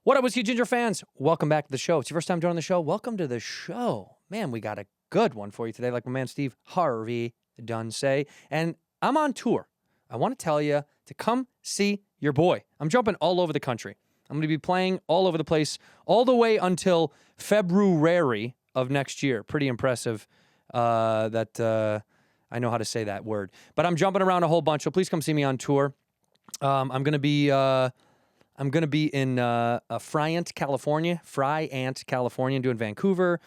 What up, Whiskey Ginger fans? Welcome back to the show. It's your first time joining the show. Welcome to the show. Man, we got a good one for you today, like my man Steve Harvey done say. And I'm on tour. I want to tell you to come see your boy. I'm jumping all over the country. I'm going to be playing all over the place all the way until February of next year. Pretty impressive that I know how to say that word. But I'm jumping around a whole bunch, so please come see me on tour. I'm going to be in Friant, California, doing Vancouver,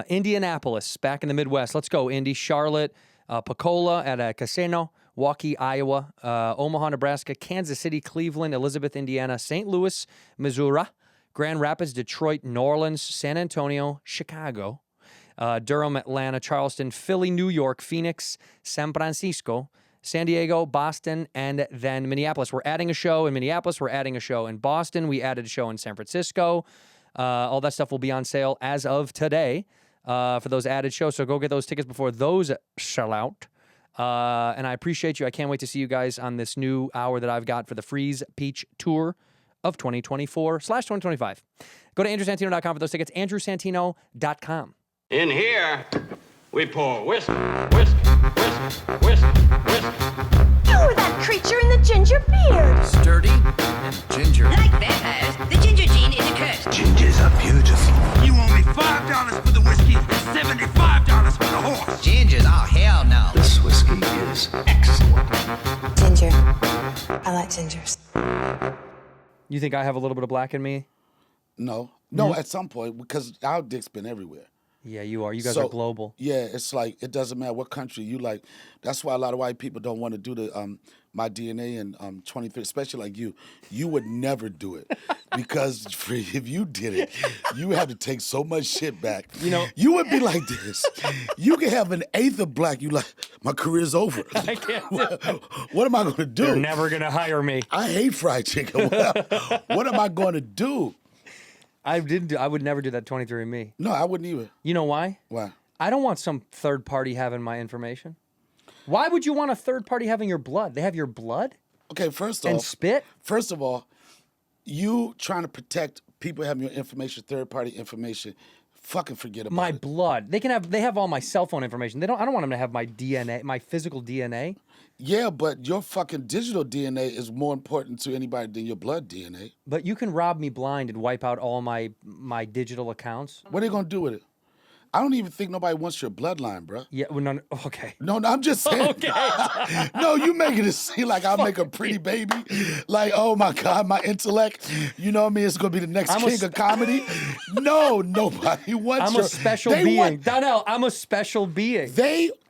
Indianapolis, back in the Midwest. Let's go, Indy. Charlotte, Pensacola at a casino, Waukee, Iowa, Omaha, Nebraska, Kansas City, Cleveland, Elizabeth, Indiana, St. Louis, Missouri, Grand Rapids, Detroit, New Orleans, San Antonio, Chicago, Durham, Atlanta, Charleston, Philly, New York, Phoenix, San Francisco, San Diego, Boston, and then Minneapolis. We're adding a show in Minneapolis. We're adding a show in Boston. We added a show in San Francisco. All that stuff will be on sale as of today for those added shows. So go get those tickets before those sell out. And I appreciate you. I can't wait to see you guys on this new hour that I've got for the Freeze Peach Tour of 2024/2025. Go to andrewsantino.com for those tickets. andrewsantino.com. In here, we pour whisk, whisk, whisk, whisk, whisk. You were that creature in the ginger beard. Sturdy and ginger. Like vampires, the ginger gene is a curse. Gingers are beautiful. You owe me $5 for the whiskey and $75 for the horse. Gingers? Oh, hell no. This whiskey is excellent. Ginger. I like gingers. You think I have a little bit of black in me? No, at some point, because our dick's been everywhere. Yeah, you are. You guys are global. Yeah, it's like it doesn't matter what country you like. That's why a lot of white people don't want to do the my DNA and 23, especially like you. You would never do it because if you did it, you would have to take so much shit back. You know, you would be like this. You can have an eighth of black. You like my career's over. I can't. What am I going to do? They're never going to hire me. I hate fried chicken. What am I going to do? I would never do that 23andMe. No, I wouldn't either. You know why? Why? I don't want some third party having my information. Why would you want a third party having your blood? They have your blood? Okay, first off. And spit? First of all, you trying to protect people having your information, third party information, fucking forget about my it. blood. They have all my cell phone information. I don't want them to have my DNA, my physical DNA. Yeah, but your fucking digital DNA is more important to anybody than your blood DNA. But you can rob me blind and wipe out all my digital accounts. What are they gonna do with it? I don't even think nobody wants your bloodline, bro. Yeah, well, no, okay. No, I'm just saying. Okay. No, you making it seem like I'll make a pretty baby. Like, oh my God, my intellect. You know what I mean? It's gonna be the next king of comedy. No, nobody wants. I'm a special being. Donnell, I'm a special being.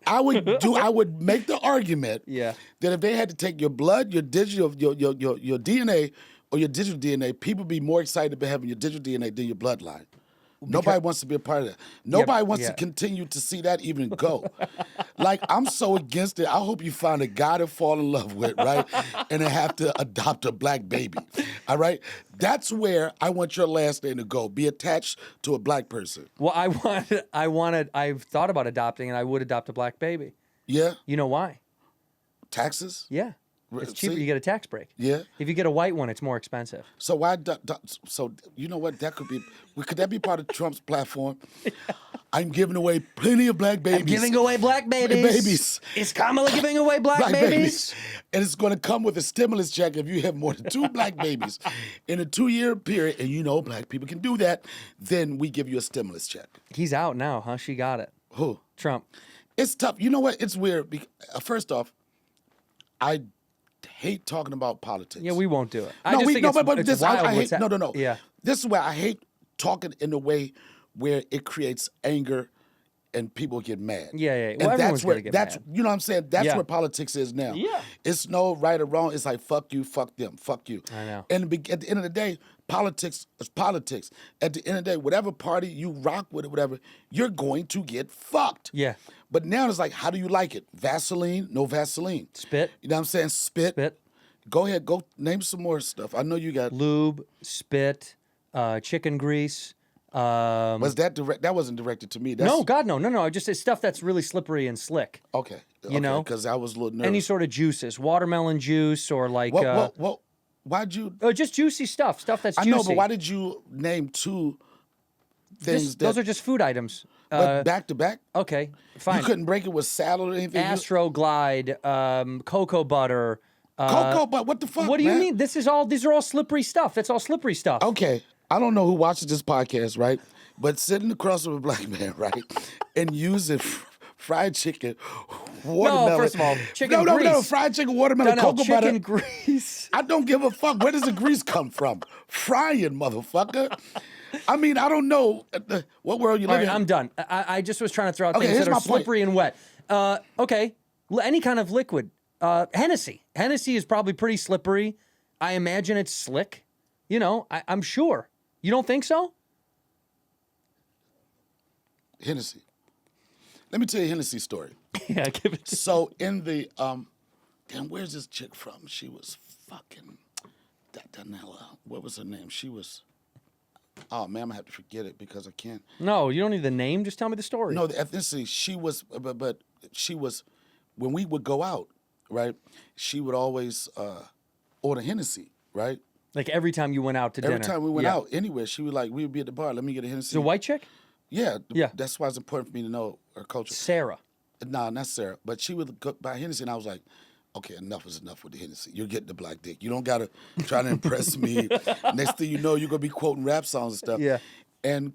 I would make the argument that if they had to take your blood, your digital, your DNA, or your digital DNA, people be more excited about having your digital DNA than your bloodline. Nobody wants to be a part of that. Nobody wants to continue to see that even go. Like, I'm so against it. I hope you find a guy to fall in love with, right? And then have to adopt a black baby, all right? That's where I want your last name to go. Be attached to a black person. Well, I've thought about adopting, and I would adopt a black baby. Yeah? You know why? Taxes? Yeah. It's cheaper. You get a tax break. Yeah. If you get a white one, it's more expensive. So why? So you know what? That could be. Could that be part of Trump's platform? I'm giving away plenty of black babies. I'm giving away black babies. Is Kamala giving away black babies? And it's going to come with a stimulus check if you have more than 2 black babies in a 2-year period. And you know black people can do that. Then we give you a stimulus check. He's out now, huh? She got it. Who? Trump. It's tough. You know what? It's weird. First off, I hate talking about politics. Yeah, we won't do it. No, No. Yeah. This is where I hate talking in a way where it creates anger and people get mad. Yeah. Well, and everyone's gonna get mad. You know what I'm saying? That's where politics is now. Yeah. It's no right or wrong. It's like, fuck you, fuck them, fuck you. I know. And at the end of the day, politics is politics. At the end of the day, whatever party you rock with or whatever, you're going to get fucked. Yeah. But now it's like, how do you like it? Vaseline? No Vaseline. Spit? You know what I'm saying? Spit. Go ahead. Go name some more stuff. I know you got... Lube, spit, chicken grease. Was that direct? That wasn't directed to me. No, God, no. Just it's stuff that's really slippery and slick. Okay. You know? Because I was a little nervous. Any sort of juices. Watermelon juice or like... What Why'd you? Just juicy stuff that's I juicy. know, but why did you name two things Those are just food items. but back to back? Okay, fine. You couldn't break it with salad or anything? Astro Glide, cocoa butter. Cocoa butter? What the fuck, What do you man? mean? These are all slippery stuff. That's all slippery stuff. Okay, I don't know who watches this podcast, right? But sitting across from a black man, right, and using fried chicken, watermelon. No, first of all, chicken No, grease. fried chicken, watermelon, Donnell, cocoa chicken butter. grease. I don't give a fuck. Where does the grease come from? Frying, motherfucker. I mean, I don't know what world you All live right, in. I'm done. I just was trying to throw out Okay, things here's that are my point. slippery and wet. Okay, any kind of liquid. Hennessy. Hennessy is probably pretty slippery. I imagine it's slick. You know, I'm sure. You don't think so? Hennessy. Let me tell you a Hennessy story. Yeah, give it to So in the damn, where's this chick from? She was fucking Donnell. What was her name? She was. Oh man, I'm gonna have to forget it because I can't. No, you don't need the name. Just tell me the story. No, the ethnicity. She was, but she was. When we would go out, right? She would always order Hennessy, right? Like every time you went out to dinner. Every time we went Yeah. out anywhere, she would like we would be at the bar. Let me get a Hennessy. Is it a white chick? Yeah, Yeah. That's why it's important for me to know her culture. Sarah. No, not Sarah. But she would go buy Hennessy, and I was like, okay, enough is enough with the Hennessy. You're getting the black dick. You don't got to try to impress me. Next thing you know, you're going to be quoting rap songs and stuff. Yeah. And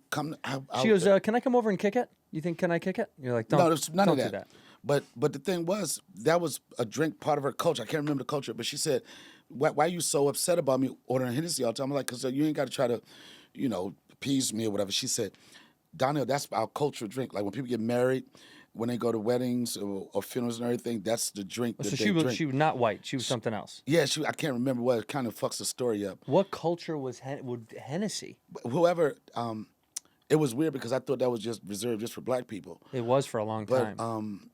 She goes, can I come over and kick it? You think, can I kick it? You're like, don't, no, there's none don't of do that. that. But the thing was, that was a drink part of her culture. I can't remember the culture, but she said, why are you so upset about me ordering Hennessy all the time? I'm like, because you ain't got to try to, appease me or whatever. She said, Donnell, that's our cultural drink. Like when people get married, when they go to weddings or funerals and everything, that's the drink that So they she was drink. not white. She was something else. Yeah, I can't remember what. It kind of fucks the story up. What culture was Hennessy? Whoever, it was weird because I thought that was just reserved just for black people. It was for a long But time.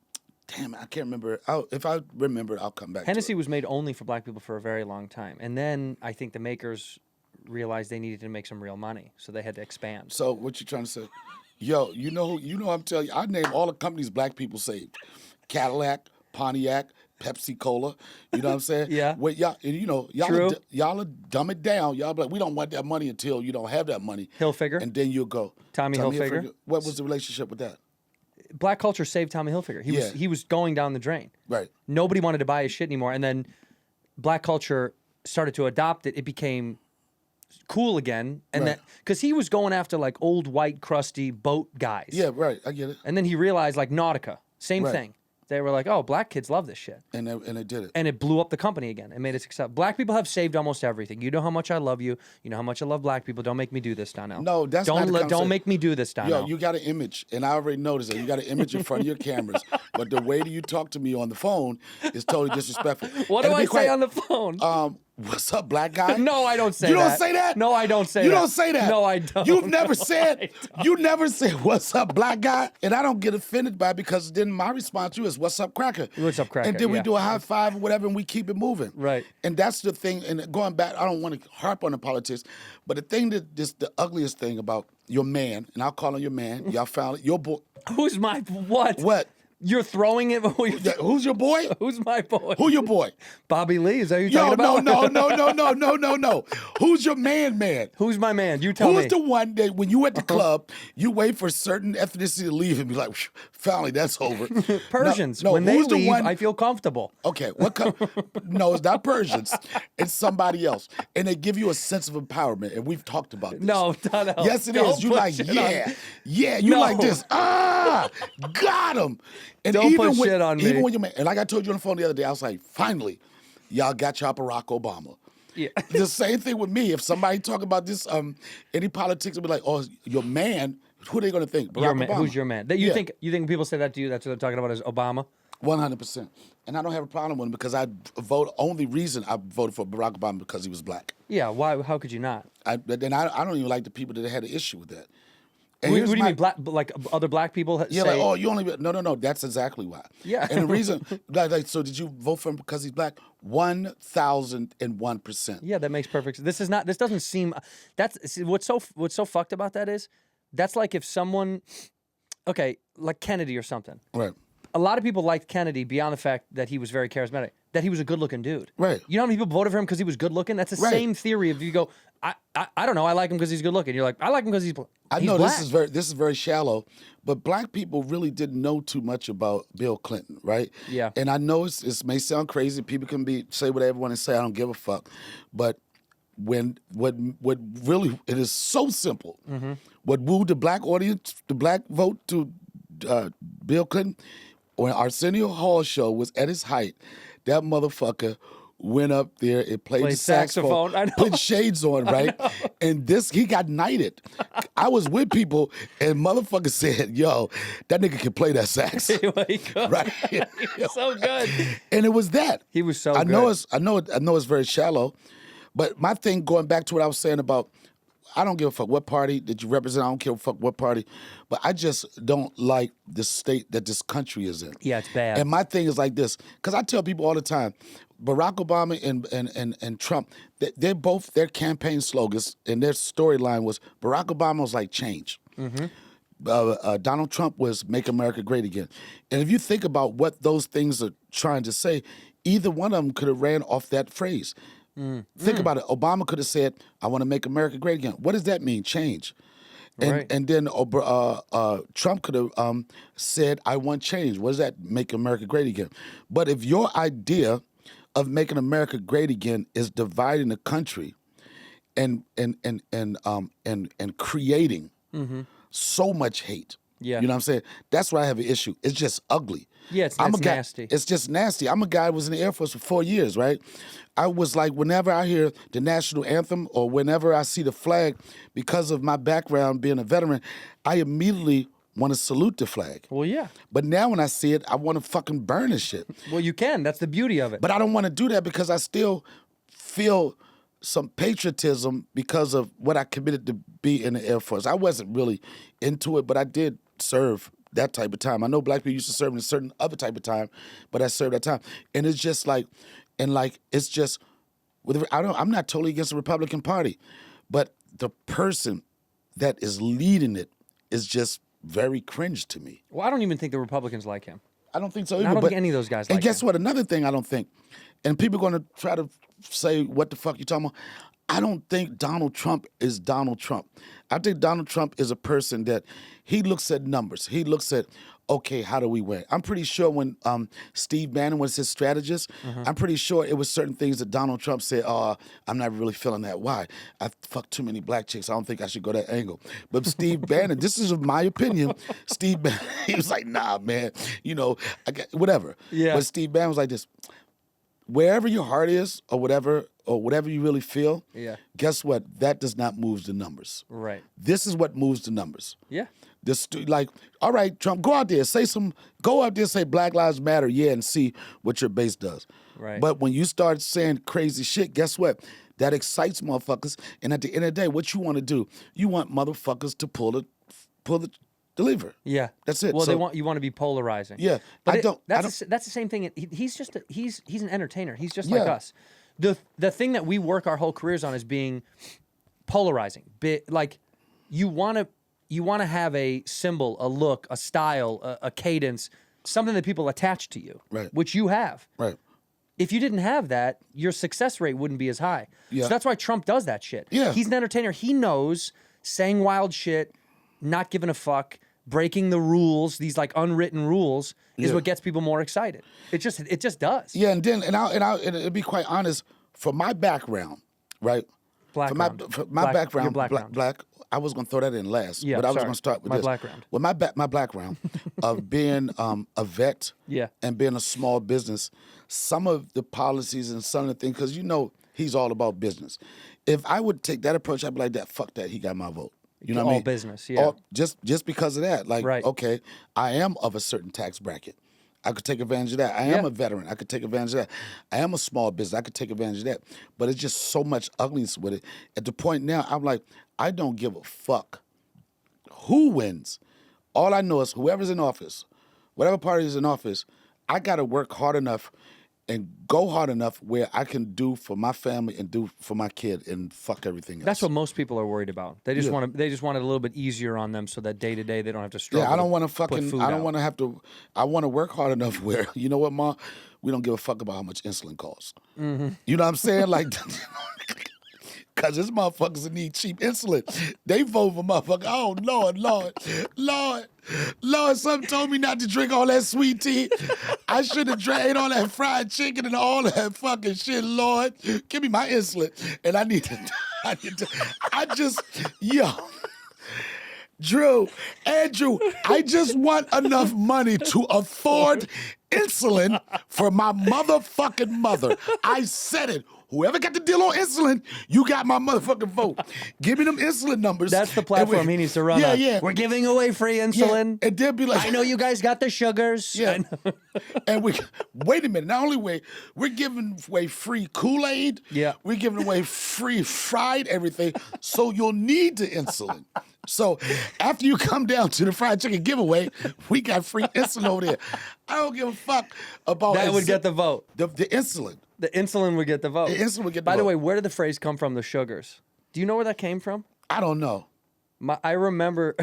damn, I can't remember. If I remember, I'll come back. Hennessy to it. was made only for black people for a very long time. And then I think the makers realized they needed to make some real money. So they had to expand. So what you trying to say? Yo, I'm telling you, I name all the companies black people saved. Cadillac, Pontiac, Pepsi Cola. You know what I'm saying? Yeah. Well, y'all, True. y'all will dumb it down. Y'all be like, we don't want that money until you don't have that money. Hilfiger. And then you'll go. Tommy Hilfiger. What was the relationship with that? Black culture saved Tommy Hilfiger. He was going down the drain. Right. Nobody wanted to buy his shit anymore. And then black culture started to adopt it. It became cool again. And Right. that because he was going after like old white crusty boat guys. Yeah, right. I get it. And then he realized like Nautica, same Right. thing. They were like, oh, black kids love this shit. And they did it. And it blew up the company again. It made it successful. Black people have saved almost everything. You know how much I love you. You know how much I love black people. Don't make me do this, Donnell. No, that's not the don't conversation. make me do this, Donnell. Yo, you got an image, and I already noticed that you got an image in front of your cameras, but the way that you talk to me on the phone is totally disrespectful. What And do to I be say quite- on the phone? What's up, black guy? No, I don't say you that. You don't say that? No, I don't say you that. You don't say that? No, I don't. You've never No, said, you never said, what's up, black guy? And I don't get offended by it because then my response to you is, what's up, cracker? What's up, cracker? And then we yeah. do a high five or whatever, and we keep it moving. Right. And that's the thing, and going back, I don't want to harp on the politics, but the thing that is the ugliest thing about your man, and I'll call him your man, y'all found it, your boy. Who's my what? What? You're throwing it. Who's your boy? Who's my boy? Who your boy? Bobby Lee. Is that who you're Yo, talking about? no. Who's your man? Who's my man? You tell me. Who's the one that when you at the club, you wait for certain ethnicity to leave and be like, finally, that's over. Persians. No, when they who's the leave, one- I feel comfortable. Okay, no, it's not Persians. It's somebody else. And they give you a sense of empowerment. And we've talked about this. No, Donnell. Yes, it Don't is. You put like, shit on yeah. me. Yeah, you No. like this. Got him. And Don't even put when, shit on me. Even when you're, and like I told you on the phone the other day, I was like, finally, y'all got y'all Barack Obama. Yeah. The same thing with me. If somebody talk about this, any politics, will be like, "Oh, your man." Who are they going to think? Barack Your man, Obama. who's your man? That you think people say that to you? That's what they're talking about is Obama. 100%. And I don't have a problem with him because I vote. Only reason I voted for Barack Obama because he was black. Yeah. Why? How could you not? I don't even like the people that had an issue with that. And Who here's do you my- mean? Black? Like other black people? Yeah, say, like, oh, you only no. That's exactly why. Yeah. And the reason, like, so did you vote for him because he's black? 1,001%. Yeah, that makes perfect sense. This is not. This doesn't seem. See, what's so fucked about that is, that's like if someone, okay, like Kennedy or something. Right. a lot of people liked Kennedy beyond the fact that he was very charismatic, that he was a good-looking dude. Right. You know how many people voted for him because he was good-looking? That's the Right. same theory. If you go, I don't know, I like him because he's good-looking. You're like, I like him because he's I know black. this is very shallow, but black people really didn't know too much about Bill Clinton, right? Yeah. And I know it may sound crazy. People can say whatever they want to say. I don't give a fuck. But what really, it is so simple. Mm-hmm. What wooed the black audience, the black vote to Bill Clinton, when Arsenio Hall show was at its height, that motherfucker went up there and played the saxophone, I know. put shades on, right? And he got knighted. I was with people, and motherfucker said, "Yo, that nigga can play that sax." Right? He was so good. And it was that. He was so I good. I know it's very shallow, but my thing, going back to what I was saying about, I don't give a fuck what party that you represent. I don't give a fuck what party, but I just don't like the state that this country is in. Yeah, it's bad. And my thing is like this, because I tell people all the time, Barack Obama and Trump, they're both, their campaign slogans and their storyline was, Barack Obama was like change. Donald Trump was make America great again. And if you think about what those things are trying to say, either one of them could have ran off that phrase. Think about it. Obama could have said, I want to make America great again. What does that mean? Change. Right. And then Trump could have said, I want change. What does that make America great again? But if your idea of making America great again is dividing the country and creating so much hate. Yeah. You know what I'm saying? That's where I have an issue. It's just ugly. Yeah, it's nasty. It's just nasty. I'm a guy who was in the Air Force for 4 years, right? I was like, whenever I hear the national anthem or whenever I see the flag, because of my background being a veteran, I immediately want to salute the flag. Well, yeah. But now when I see it, I want to fucking burn this shit. Well, you can. That's the beauty of it. But I don't want to do that because I still feel some patriotism because of what I committed to be in the Air Force. I wasn't really into it, but I did serve that type of time. I know black people used to serve in a certain other type of time, but I served that time. And it's just like, it's just, I'm not totally against the Republican Party, but the person that is leading it is just very cringe to me. Well, I don't even think the Republicans like him. I don't think so And either. I don't but, think any of those guys And like guess him. what? Another thing I don't think, and people are going to try to say, what the fuck you talking about? I don't think Donald Trump is Donald Trump. I think Donald Trump is a person that he looks at numbers. He looks at, okay, how do we win? I'm pretty sure when Steve Bannon was his strategist, I'm pretty sure it was certain things that Donald Trump said, I'm not really feeling that. Why? I fucked too many black chicks. I don't think I should go that angle. But Steve Bannon, this is my opinion, Steve Bannon, he was like, nah, man, I got, whatever. Yeah. But Steve Bannon was like this, wherever your heart is or whatever you really feel, guess what? That does not move the numbers. Right. This is what moves the numbers. Yeah. All right, Trump, go out there, say Black Lives Matter, and see what your base does. Right. But when you start saying crazy shit, guess what? That excites motherfuckers. And at the end of the day, what you want to do, you want motherfuckers to pull the lever. Yeah. That's it. Well, So- you want to be polarizing. Yeah. But that's the same thing. He's just he's an entertainer. He's just like Yeah. us. The thing that we work our whole careers on is being polarizing. Like you want to have a symbol, a look, a style, a cadence, something that people attach to you, Right. which you have. Right. If you didn't have that, your success rate wouldn't be as high. Yeah. So that's why Trump does that shit. Yeah. He's an entertainer. He knows saying wild shit, not giving a fuck, breaking the rules, these like unwritten rules, is Yeah. what gets people more excited. It just does. Yeah, and then and to be quite honest, for my background, right? For my background, black. I was gonna throw that in last, Yeah, but I was sorry. gonna start with My this. background. Well, my background of being a vet, Yeah. and being a small business. Some of the policies and some of the things, because he's all about business. If I would take that approach, I'd be like, fuck that, he got my vote. You know what I All mean? business, yeah. Just because of that, like, Right. okay, I am of a certain tax bracket. I could take advantage of that. I am a veteran. I could take advantage of that. I am a small business. I could take advantage of that. But it's just so much ugliness with it. At the point now, I'm like, I don't give a fuck who wins. All I know is whoever's in office, whatever party is in office, I got to work hard enough and go hard enough where I can do for my family and do for my kid and fuck everything else. That's what most people are worried about. They just want it a little bit easier on them so that day to day they don't have to struggle. Yeah, I don't want to I don't out. want to have to. I want to work hard enough where, you know what, Ma? We don't give a fuck about how much insulin costs. Mm-hmm. You know what I'm saying? Like, because this motherfuckers need cheap insulin. They vote for motherfucker. Oh, Lord, something told me not to drink all that sweet tea. I should have ate all that fried chicken and all that fucking shit, Lord. Give me my insulin. And Andrew, I just want enough money to afford insulin for my motherfucking mother. I said it. Whoever got the deal on insulin, you got my motherfucking vote. Give me them insulin numbers. That's the platform he needs to run on. Yeah. We're giving away free insulin. Yeah. And they'll be like, I know you guys got the sugars. Yeah. And wait a minute. Not only we're giving away free Kool-Aid. Yeah. We're giving away free fried everything. So you'll need the insulin. So after you come down to the fried chicken giveaway, we got free insulin over there. I don't give a fuck about that. Would get the vote. The insulin. The insulin would get the vote. The insulin would get the vote. By the way, where did the phrase come from, the sugars? Do you know where that came from? I don't know. I remember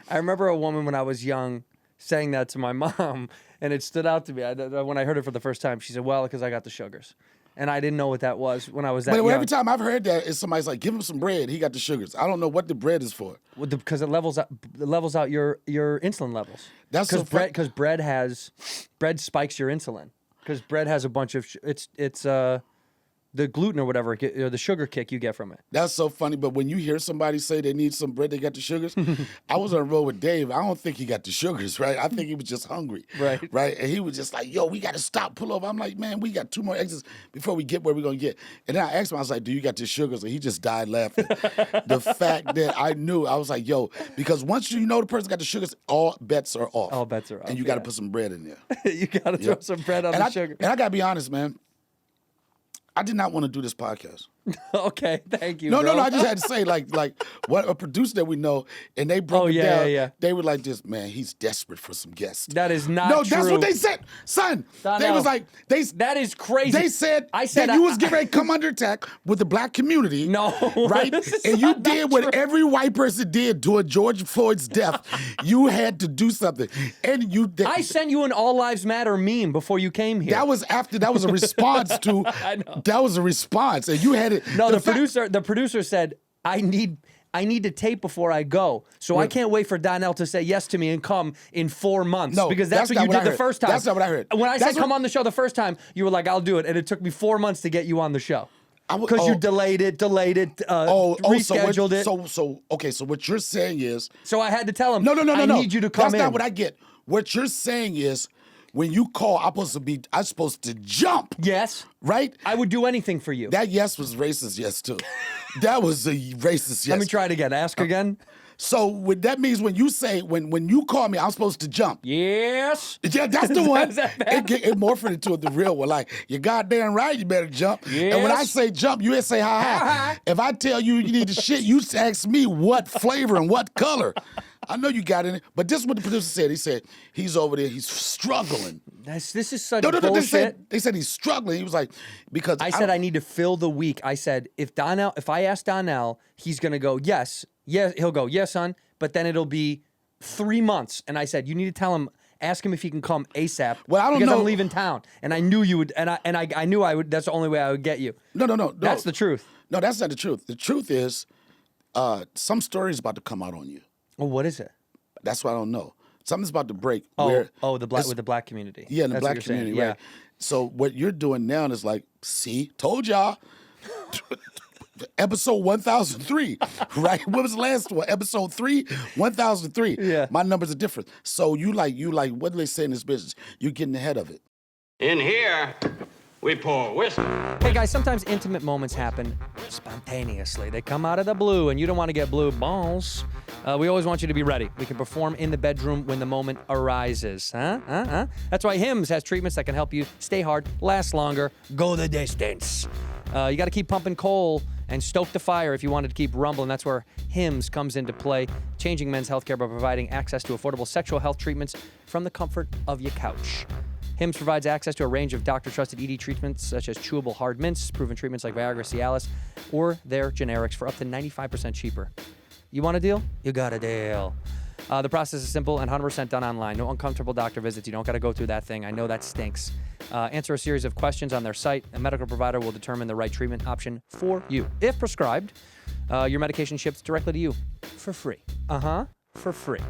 a woman when I was young saying that to my mom, and it stood out to me. When I heard it for the first time, she said, well, because I got the sugars. And I didn't know what that was when I was that young. But every time I've heard that, it's somebody's like, give him some bread. He got the sugars. I don't know what the bread is for. Well, because it levels out your insulin levels. That's because bread spikes your insulin. Because bread has a bunch of it's the gluten or whatever, or the sugar kick you get from it. That's so funny. But when you hear somebody say they need some bread, they got the sugars. I was on the road with Dave. I don't think he got the sugars, right? I think he was just hungry. Right. And he was just like, yo, we got to stop, pull over. I'm like, man, we got 2 more exits before we get where we're going to get. And then I asked him, I was like, do you got the sugars? And he just died laughing. The fact that I knew, I was like, yo, because once you know the person got the sugars, all bets are off. All bets are off. And you got to put some bread in there. You got to throw some bread on the sugar. And I got to be honest, man. I did not want to do this podcast. Okay, thank you. No, bro. I just had to say, like what a producer that we know, and they broke it down. Yeah. They were like, "This man, he's desperate for some guests." That is not true. No, that's true. what they said, son. Donnell, they was like, that is crazy. They said that you was getting ready to come under attack with the black community. No, right? And you did what every white person did during George Floyd's death. You had to do something, and you. I sent you an All Lives Matter meme before you came here. That was a response to. I know. That was a response, and you had it. No, the producer said, I need to tape before I go. So I can't wait for Donnell to say yes to me and come in 4 months. No, because that's what you did the first time. That's not what I heard. When I said come on the show the first time, you were like, I'll do it. And it took me 4 months to get you on the show. Because you delayed it, rescheduled it. So what you're saying is... So I had to tell him, No. I need you to come in. That's not what I get. What you're saying is, when you call, I'm supposed to jump. Yes. Right? I would do anything for you. That yes was racist yes, too. That was a racist yes. Let me try it again. Ask again. So what that means when you say, when you call me, I'm supposed to jump. Yes. Yeah, that's the one. Is that bad? It morphed into the real one. Like, you're goddamn right, you better jump. Yes. And when I say jump, you say ha ha. If I tell you need to shit, you ask me what flavor and what color. I know you got in it, but this is what the producer said. He said, he's over there, he's struggling. This is such bullshit. They said he's struggling. He was like, because I said I need to fill the week. I said, if I ask Donnell, he's going to go, yes, he'll go, yes, son, but then it'll be 3 months. And I said, you need to tell him, ask him if he can come ASAP. Well, I don't know. Because I'm leaving town. And I knew you would, and I knew I would, that's the only way I would get you. No. That's the truth. No, that's not the truth. The truth is, some story is about to come out on you. Well, what is it? That's what I don't know. Something's about to break. With the black community. Yeah, in the That's black what you're community, saying. right? So what you're doing now is like, see, told y'all. Episode 1003, right? What was the last one? Episode 3, 1003. Yeah. My numbers are different. So you like, what do they say in this business? You're getting ahead of it. In here, we pour whiskey. Hey guys, sometimes intimate moments happen spontaneously. They come out of the blue, and you don't want to get blue balls. We always want you to be ready. We can perform in the bedroom when the moment arises. That's why Hims has treatments that can help you stay hard, last longer, go the distance. You got to keep pumping coal and stoke the fire if you wanted to keep rumbling. That's where Hims comes into play, changing men's healthcare by providing access to affordable sexual health treatments from the comfort of your couch. Hims provides access to a range of doctor-trusted ED treatments such as chewable hard mints, proven treatments like Viagra, Cialis, or their generics for up to 95% cheaper. You want a deal? You got a deal. The process is simple and 100% done online. No uncomfortable doctor visits. You don't got to go through that thing. I know that stinks. Answer a series of questions on their site. A medical provider will determine the right treatment option for you. If prescribed, your medication ships directly to you for free. For free.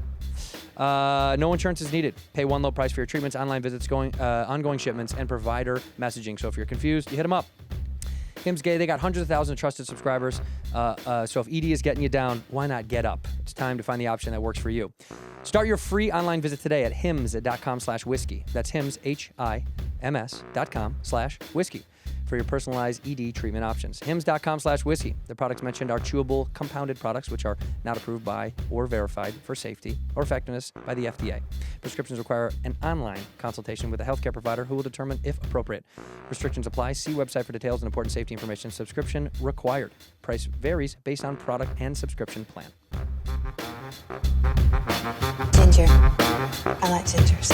No insurance is needed. Pay one low price for your treatments, online visits, ongoing shipments, and provider messaging. So if you're confused, you hit them up. Hims Gay, they got hundreds of thousands of trusted subscribers. So if ED is getting you down, why not get up? It's time to find the option that works for you. Start your free online visit today at hims.com/whiskey. That's hims, HIMS.com/whiskey for your personalized ED treatment options. hims.com/whiskey. The products mentioned are chewable compounded products, which are not approved by or verified for safety or effectiveness by the FDA. Prescriptions require an online consultation with a healthcare provider who will determine if appropriate. Restrictions apply. See website for details and important safety information. Subscription required. Price varies based on product and subscription plan. Ginger. I like gingers.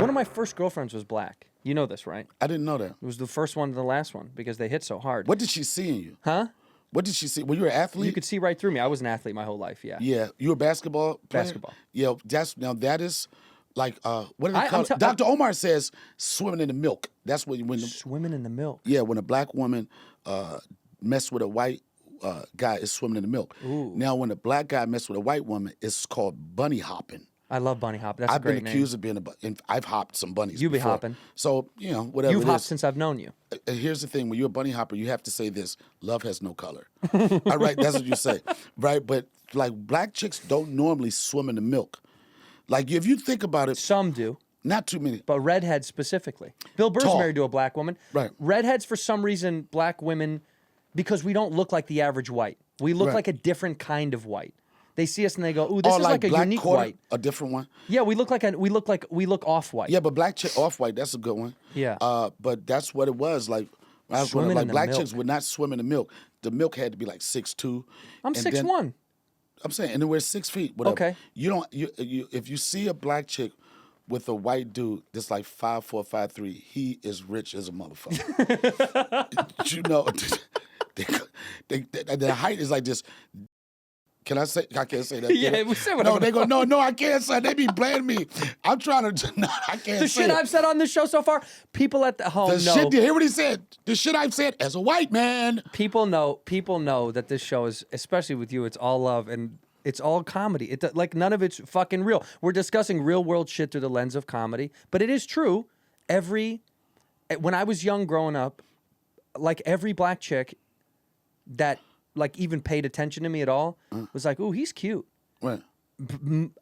One of my first girlfriends was black. You know this, right? I didn't know that. It was the first one and the last one because they hit so hard. What did she see in you? Huh? What did she see? Were you an athlete? You could see right through me. I was an athlete my whole life, yeah. Yeah. You were a basketball player? Basketball. Yeah, that is like what do they call it? Dr. Omar says swimming in the milk. That's when Swimming in the milk. Yeah, when a black woman mess with a white guy, it's swimming in the milk. Ooh. Now, when a black guy mess with a white woman, it's called bunny hopping. I love bunny hop. That's a I've great been name. accused of being and I've hopped some bunnies. You be before. hopping. So whatever. You've it hopped is. since I've known you. Here's the thing: when you're a bunny hopper, you have to say this: "Love has no color." All right, that's what you say, right? But like black chicks don't normally swim in the milk. Like if you think about it, Some do, not too many. but redheads specifically. Bill Burr's Tall. married to a black woman. Right. Redheads, for some reason, black women, because we don't look like the average white. We look Right. like a different kind of white. They see us and they go, "Ooh, this is like a black unique quarter, white." a different one. Yeah, we look off white. Yeah, but black chick off white, that's a good one. Yeah. But that's what it was like. When I was growing Swimming up, in the black milk. chicks would not swim in the milk. The milk had to be like 6'2". I'm and 6'1". I'm saying, and then we're 6 feet. Whatever. Okay. You if you see a black chick with a white dude that's like 5'4", 5'3", he is rich as a motherfucker. You know, the height is like this. Can I say? I can't say that. Yeah, we say whatever No, they go. No, I can't say. They be blaming me. I'm trying to. No, I can't The say shit it. I've said on this show so far, people at the home The know. shit. You hear what he said? The shit I've said as a white man. People know that this show is, especially with you, it's all love and it's all comedy. Like none of it's fucking real. We're discussing real world shit through the lens of comedy, but it is true. When I was young growing up, like every black chick that like even paid attention to me at all was like, "Ooh, he's cute." Right.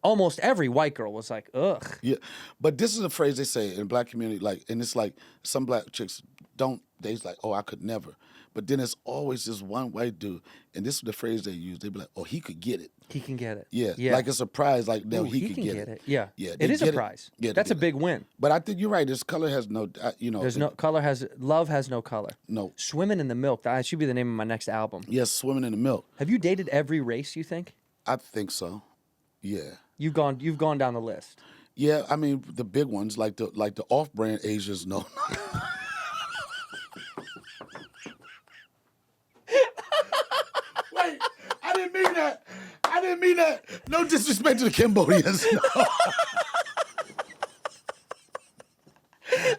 Almost every white girl was like, "Ugh." Yeah, but this is a phrase they say in the black community, like, and it's like some black chicks don't. They's like, "Oh, I could never," but then there's always this one white dude, and this is the phrase they use. They be like, "Oh, he could get it." He can get it. Yeah, like a surprise. Like, no, Ooh, he can could get it. Yeah, yeah. It is a get prize. Yeah, they That's a get big win. But I think you're right. This color has no. There's no color. Love has no color. No. Swimming in the milk. That should be the name of my next album. Yes, swimming in the milk. Have you dated every race? You think? I think so. Yeah. You've gone down the list. Yeah, I mean the big ones like the off-brand Asians. No. Wait, I didn't mean that. I didn't mean that. No disrespect to the Cambodians. No.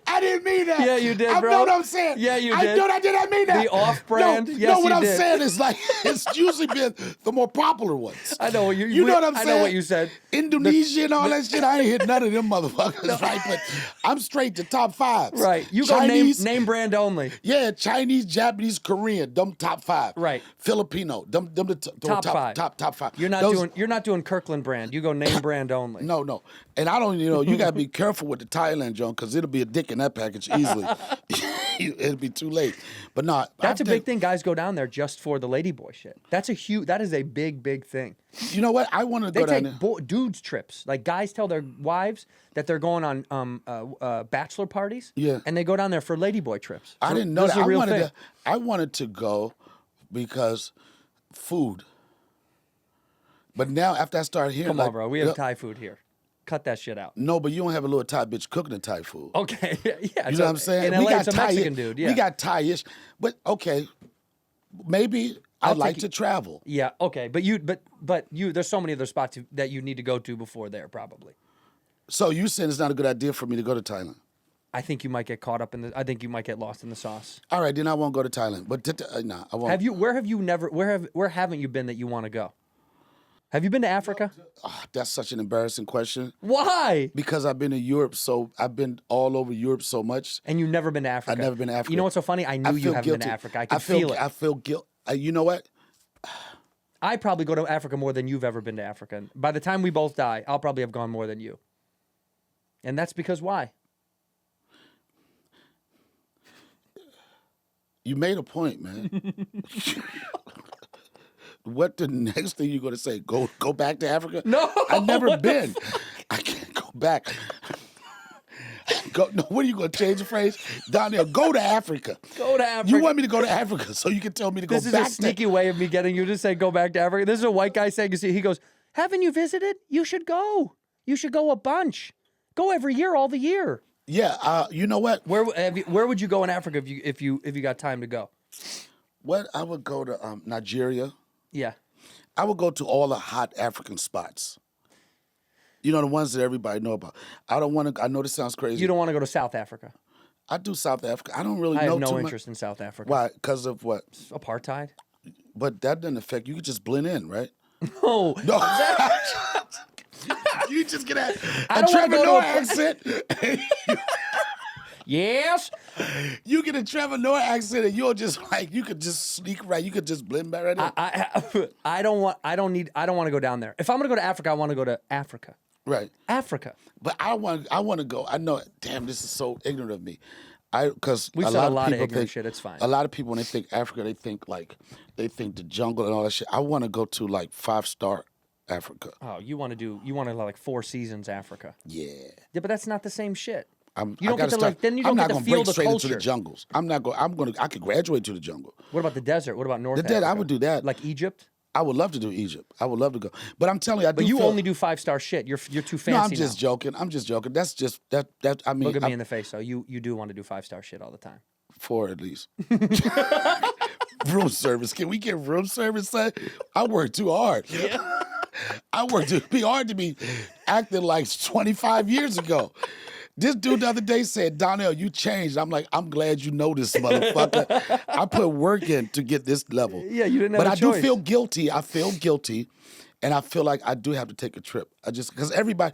I didn't mean that. Yeah, you did, I bro. know what I'm saying. Yeah, you I did. know what I did. I mean that. The off-brand? No, Yes, no, what you I'm did. saying is like it's usually been the more popular ones. I know what you. You know what I'm saying? I know what you said. Indonesia and all that shit. I ain't hit none of them motherfuckers, right? But I'm straight to top 5. Right. You Chinese, go name brand only. Yeah, Chinese, Japanese, Korean, them top 5. Right. Filipino, them the Top 5. Top 5. You're not doing Kirkland brand. You go name brand only. No. And I don't, you got to be careful with the Thailand joint because it'll be a dick in that package easily. It'll be too late. But no. That's a big thing. Guys go down there just for the ladyboy shit. That is a big thing. You know what? I want to They go down take there. dudes trips. Like guys tell their wives that they're going on bachelor parties. Yeah. And they go down there for ladyboy trips. I didn't know This that. is a real thing. I wanted to go because food. But now after I started hearing Come like, on, bro. We have Thai food here. cut that shit out. No, but you don't have a little Thai bitch cooking the Thai food. Okay, yeah. You know what I'm saying? In LA, it's a Mexican dude. Yeah, we got Thai-ish, but okay, maybe I'd like to travel. Yeah, okay, but there's so many other spots that you need to go to before there, probably. So you saying it's not a good idea for me to go to Thailand? I think you might get caught up I think you might get lost in the sauce. All right, then I won't go to Thailand. But nah, I won't. Where haven't you been that you want to go? Have you been to Africa? Oh, that's such an embarrassing question. Why? Because I've been in Europe, so I've been all over Europe so much. And you've never been to Africa? I've never been to Africa. You know what's so funny? I knew you haven't been to Africa. I can feel it. I feel guilt. You know what? I probably go to Africa more than you've ever been to Africa. By the time we both die, I'll probably have gone more than you. And that's because why? You made a point, man. What the next thing you going to say? Go back to Africa? No. I've never been. I can't go back. No, what are you going to change the phrase? Donnell, go to Africa. Go to Africa. You want me to go to Africa so you can tell me to go back. This is a sneaky way of me getting you to say go back to Africa. This is a white guy saying, he goes, haven't you visited? You should go. You should go a bunch. Go every year, all the year. Yeah, you know what? Where would you go in Africa if you got time to go? What I would go to Nigeria. Yeah, I would go to all the hot African spots. You know, the ones that everybody know about. I don't want to. I know this sounds crazy. You don't want to go to South Africa. I do South Africa. I don't really I know have no too interest in South Africa. Why? Because of what? Apartheid. But that doesn't affect you. You can just blend in, right? No. You just get a don't wanna Trevor go to Noah a- accent. Yes. You get a Trevor Noah accent, and you'll just you could just sneak right. You could just blend back right in. I don't want to go down there. If I'm gonna go to Africa, I want to go to Africa. Right. Africa. But I want to go. I know. Damn, this is so ignorant of me. Because We've a said lot a lot of people ignorant think, shit. It's fine. A lot of people when they think Africa, they think the jungle and all that shit. I want to go to 5-star Africa. Oh, you want to like 4 Seasons Africa. Yeah. Yeah, but that's not the same shit. You don't get to then you don't get to feel the straight culture. into the jungles. I could graduate to the jungle. What about the desert? What about North The Africa? desert, I would do that. Like Egypt? I would love to do Egypt. I would love to go. But I'm telling you, But you only do 5-star shit. You're too fancy. No, I'm just now. joking. I'm just joking. That's just that. I mean, Look at me in the face, though. You do want to do 5-star shit all the time. 4 at least. Room service. Can we get room service, son? I work too hard. Yeah. I work too hard to be acting like 25 years ago. This dude the other day said, Donnell, you changed. I'm like, I'm glad you know this, motherfucker. I put work in to get this level. Yeah, you didn't have But a I choice. do feel guilty. I feel guilty. And I feel like I do have to take a trip. Because everybody,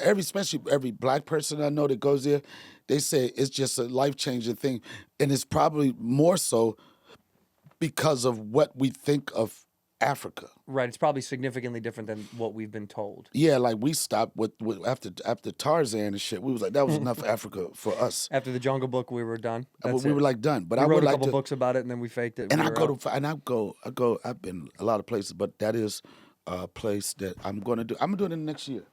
especially every black person I know that goes there, they say it's just a life-changing thing. And it's probably more so because of what we think of Africa. Right. It's probably significantly different than what we've been told. Yeah, like we stopped with after Tarzan and shit. We was like, that was enough Africa for us. After the Jungle Book, we were done. That's We it. were like done. But We I wrote would a like couple to. books about it, and then we faked it. And We I were go. out. I've been a lot of places, but that is a place that I'm going to do. I'm doing it next year.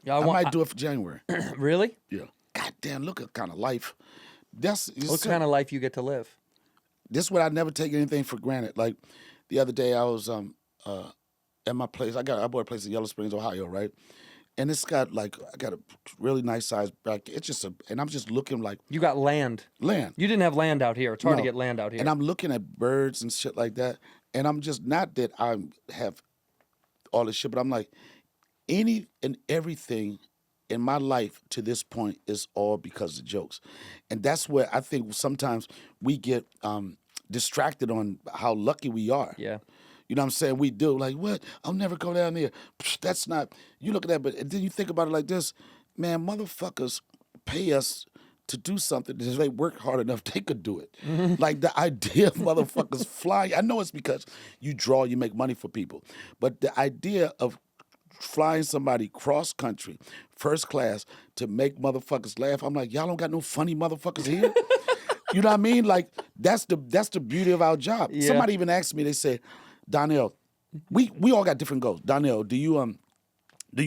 Yeah, I might do it for January. Really? Yeah. God damn, look at kind of life. What kind of life you get to live? This is what I never take anything for granted. Like the other day, I was at my place. I bought a place in Yellow Springs, Ohio, right? And it's got I got a really nice size back. It's just and I'm just looking like You got land. land. You didn't have land out here. It's hard to No. get land out here. And I'm looking at birds and shit like that. And I'm just not that I have all this shit, but I'm like, any and everything in my life to this point is all because of jokes. And that's where I think sometimes we get distracted on how lucky we are. Yeah. You know what I'm saying? We do. Like, what? I'll never go down there. Psh, that's not, you look at that, but then you think about it like this, man, motherfuckers pay us to do something that if they work hard enough, they could do it. Like the idea of motherfuckers flying, I know it's because you draw, you make money for people, but the idea of flying somebody cross country, first class, to make motherfuckers laugh, I'm like, y'all don't got no funny motherfuckers here? You know what I mean? Like, that's the beauty of our job. Yeah. Somebody even asked me, they said, Donnell, we all got different goals. Donnell, do you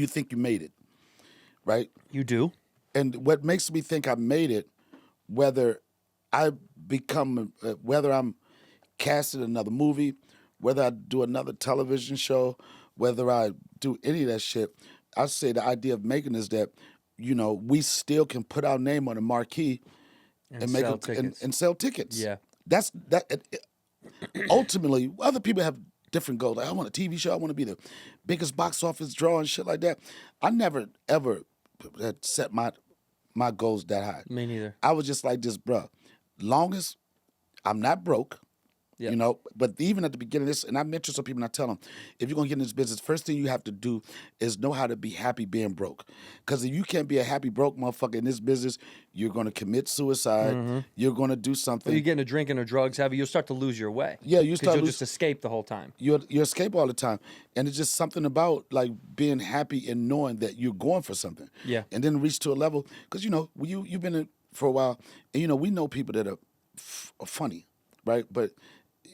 think you made it? Right? You do? And what makes me think I made it, whether I'm cast in another movie, whether I do another television show, whether I do any of that shit, I say the idea of making is that, we still can put our name on a marquee and make sell tickets. And sell tickets. Yeah. That's that. Ultimately, other people have different goals. Like, I want a TV show. I want to be the biggest box office draw and shit like that. I never ever had set my goals that high. Me neither. I was just like this, bruh. Long as I'm not broke, Yep. But even at the beginning of this, and I mentor some people and I tell them, if you're going to get in this business, first thing you have to do is know how to be happy being broke. Because if you can't be a happy broke motherfucker in this business, you're going to commit suicide. You're going to do something. Well, you get into drinking or drugs, you'll start to lose your way. Yeah, you'll just escape the whole time. You escape all the time. And it's just something about like being happy and knowing that you're going for something. Yeah. And then reach to a level, because you've been in for a while, and we know people that are funny, right? But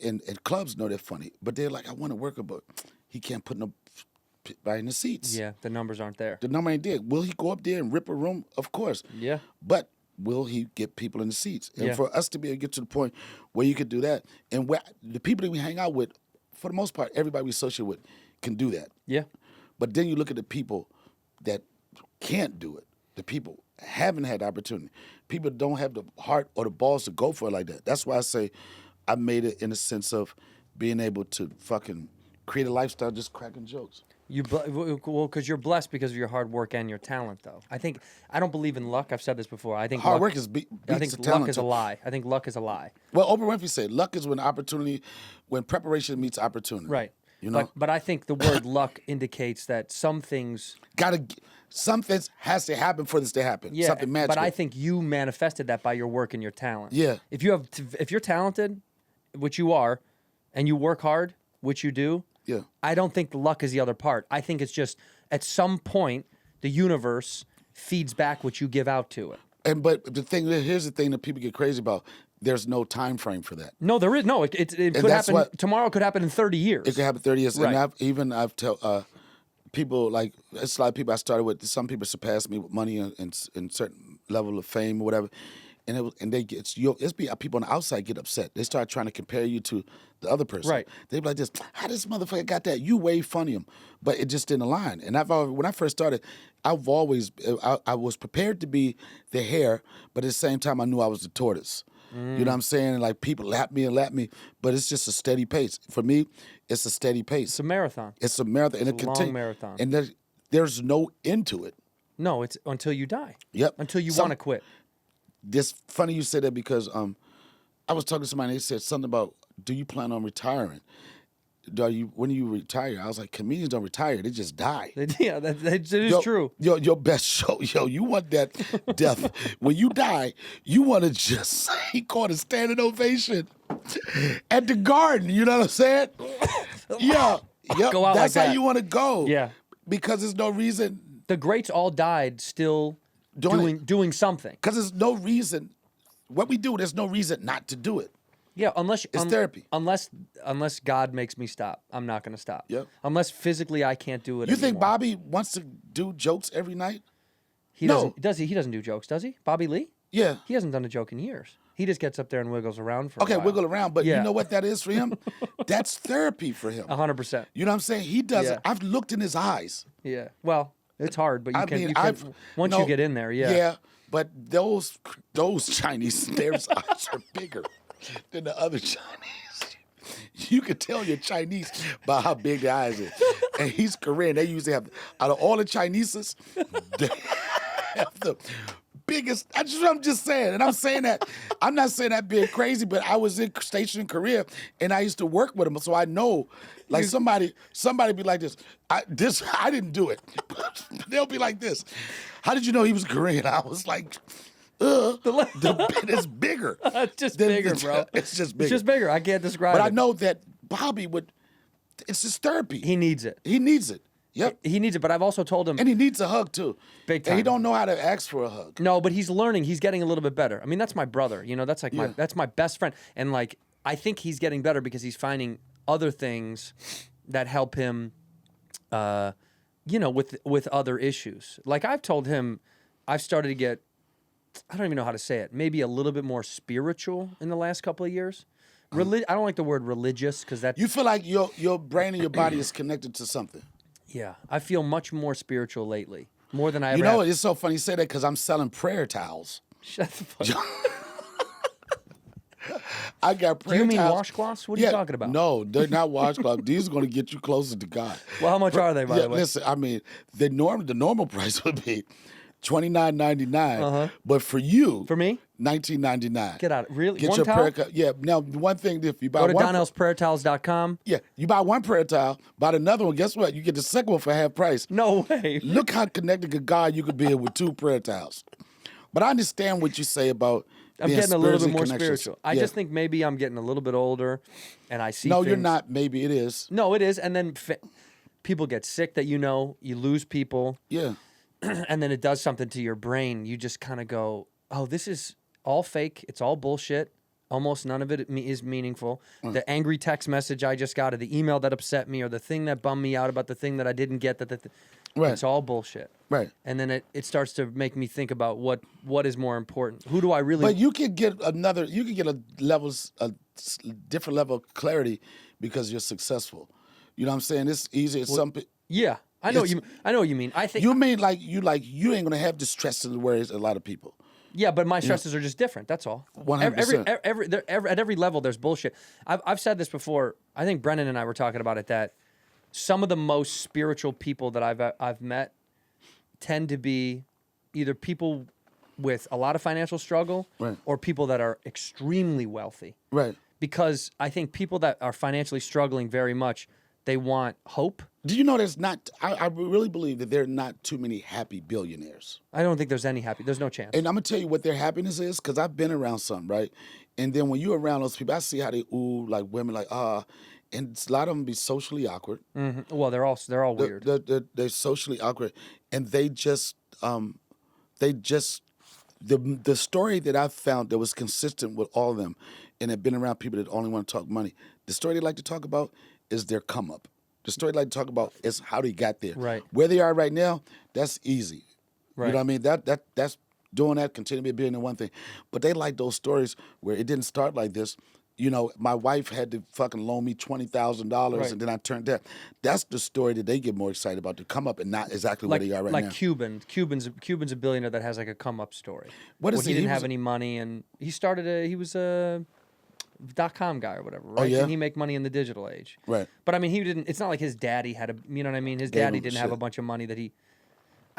and clubs know they're funny, but they're like, I want to work, but he can't put nobody in the seats. Yeah, the numbers aren't there. The number ain't there. Will he go up there and rip a room? Of course. Yeah. But will he get people in the seats? And Yeah. for us to be able to get to the point where you could do that, and where the people that we hang out with, for the most part, everybody we associate with can do that. Yeah. But then you look at the people that can't do it, the people haven't had the opportunity. People don't have the heart or the balls to go for it like that. That's why I say I made it in the sense of being able to fucking create a lifestyle just cracking jokes. Because you're blessed because of your hard work and your talent, though. I don't believe in luck. I've said this before. I think Hard luck, work is beats I think the luck talent. is a lie. I think luck is a lie. Well, Oprah Winfrey said, luck is when preparation meets opportunity. Right. You know? But I think the word luck indicates that some things. Something has to happen for this to happen. Yeah, Something magical. but I think you manifested that by your work and your talent. Yeah. If you're talented, which you are, and you work hard, which you do, Yeah. I don't think the luck is the other part. I think it's just at some point the universe feeds back what you give out to it. But here's the thing that people get crazy about. There's no time frame for that. No, there is no. It could that's happen tomorrow. Could happen in 30 years. It could happen 30 years. Right. And I've tell people, like, it's a lot of people I started with. Some people surpass me with money and certain level of fame or whatever. And they get it's people on the outside get upset. They start trying to compare you to the other person. Right. They be like this, how this motherfucker got that? You way funny him. But it just didn't align. And when I first started, I was prepared to be the hare, but at the same time I knew I was the tortoise. You know what I'm saying? And like people lap me, but it's just a steady pace. For me, it's a steady pace. It's a marathon. It's a marathon. It's a long marathon. And there's no end to it. No, it's until you die. Yep. Until you want to quit. It's funny you said that because I was talking to somebody and they said something about, do you plan on retiring? When you retire? I was like, comedians don't retire, they just die. Yeah, it is true. Your best show, you want that death. When you die, you want to just, he called a standing ovation at the Garden, you know what I'm saying? Yeah. Yep. Go out That's like how that. you want to go. Yeah. Because there's no reason. The greats all died still doing something. Because there's no reason. What we do, there's no reason not to do it. Yeah, unless it's therapy. Unless God makes me stop, I'm not going to stop. Yep. Unless physically I can't do it. You think anymore. Bobby wants to do jokes every night? No. Does he? He doesn't do jokes, does he? Bobby Lee? Yeah. He hasn't done a joke in years. He just gets up there and wiggles around for a while. Wiggle around, but Yeah. you know what that is for him? That's therapy for him. 100%. You know what I'm saying? He does it. Yeah. I've looked in his eyes. Yeah. Well, it's hard, but you can once no, you get in there, yeah. Yeah, but those Chinese, their eyes are bigger than the other Chinese. You can tell you're Chinese by how big their eyes is. And he's Korean. They usually have, out of all the Chineses, they have the biggest. I'm just saying, and I'm saying that. I'm not saying that being crazy, but I was stationed in Korea, and I used to work with them, so I know. Like somebody be like this. I didn't do it. They'll be like this. How did you know he was Korean? I was like, it's bigger. It's just bigger, bro. It's just bigger. It's just bigger. I can't describe it. But I know that Bobby would. It's his therapy. He needs it. He needs it. Yep. He needs it, but I've also told him. And he needs a hug too. Big time. And he don't know how to ask for a hug. No, but he's learning. He's getting a little bit better. I mean, that's my brother. You know, that's like that's my best friend. And like, I think he's getting better because he's finding other things that help him, with other issues. Like I've told him, I've started to get, I don't even know how to say it, maybe a little bit more spiritual in the last couple of years. I don't like the word religious because that. You feel like your brain and your body is connected to something. Yeah, I feel much more spiritual lately, more than I ever. You know have. what? It's so funny you say that because I'm selling prayer towels. Shut the fuck up. I got Do prayer you mean towels. washcloths? What are you talking about? No, they're not washcloths. These are going to get you closer to God. Well, how much are they, by the way? Listen, I mean, the normal price would be $29.99, but for you, For me? $19.99. Get out. Really? Get One your towel? prayer. Yeah. Now, one thing, if you buy Go to one, Donnell'sPrayerTowels.com. yeah, you buy one prayer towel, buy another one. Guess what? You get the second one for half price. No way. Look how connected to God you could be with 2 prayer towels. But I understand what you say about. I'm being getting a little bit spiritually more connected. spiritual. I Yeah. just think maybe I'm getting a little bit older, and I see. No, you're things- not. Maybe it is. No, it is. And then people get sick that you lose people, Yeah. and then it does something to your brain. You just kind of go, "Oh, this is all fake. It's all bullshit. Almost none of it is meaningful." The angry text message I just got, or the email that upset me, or the thing that bummed me out about the thing that I didn't get. Right. It's all bullshit. Right. And then it starts to make me think about what is more important. Who do I really? But you could get a different level of clarity because you're successful. You know what I'm saying? It's easier. Yeah, I know It's- you. I know what you mean. I think You mean you ain't gonna have the stress and the worries a lot of people. Yeah, but my stresses are just different. That's all. 100%. At every level, there's bullshit. I've said this before. I think Brennan and I were talking about it, that some of the most spiritual people that I've met tend to be either people with a lot of financial struggle, Right. or people that are extremely wealthy. Right. Because I think people that are financially struggling very much, they want hope. Do you know there's not? I really believe that there are not too many happy billionaires. I don't think there's any happy. There's no chance. And I'm gonna tell you what their happiness is, because I've been around some, right? And then when you're around those people, I see how they like women, like and a lot of them be socially awkward. Well, they're all weird. They're socially awkward, and the story that I've found that was consistent with all of them, and have been around people that only want to talk money. The story they like to talk about is their come up. The story they like to talk about is how they got there. Right. Where they are right now, that's easy. Right. You know what I mean? That's doing that, continue to be a billionaire, one thing. But they like those stories where it didn't start like this. You know, my wife had to fucking loan me $20,000, Right. and then I turned down. That's the story that they get more excited about, to come up and not exactly where they are right now. Like Cuban's a billionaire that has like a come up story. What is Where he it? didn't He have was- any money, and he was a .com guy or whatever, right? yeah? Didn't he make money in the digital age? Right. But I mean, he didn't. It's not like his daddy had you know what I mean? His Gave daddy him didn't have a shit. bunch of money that he.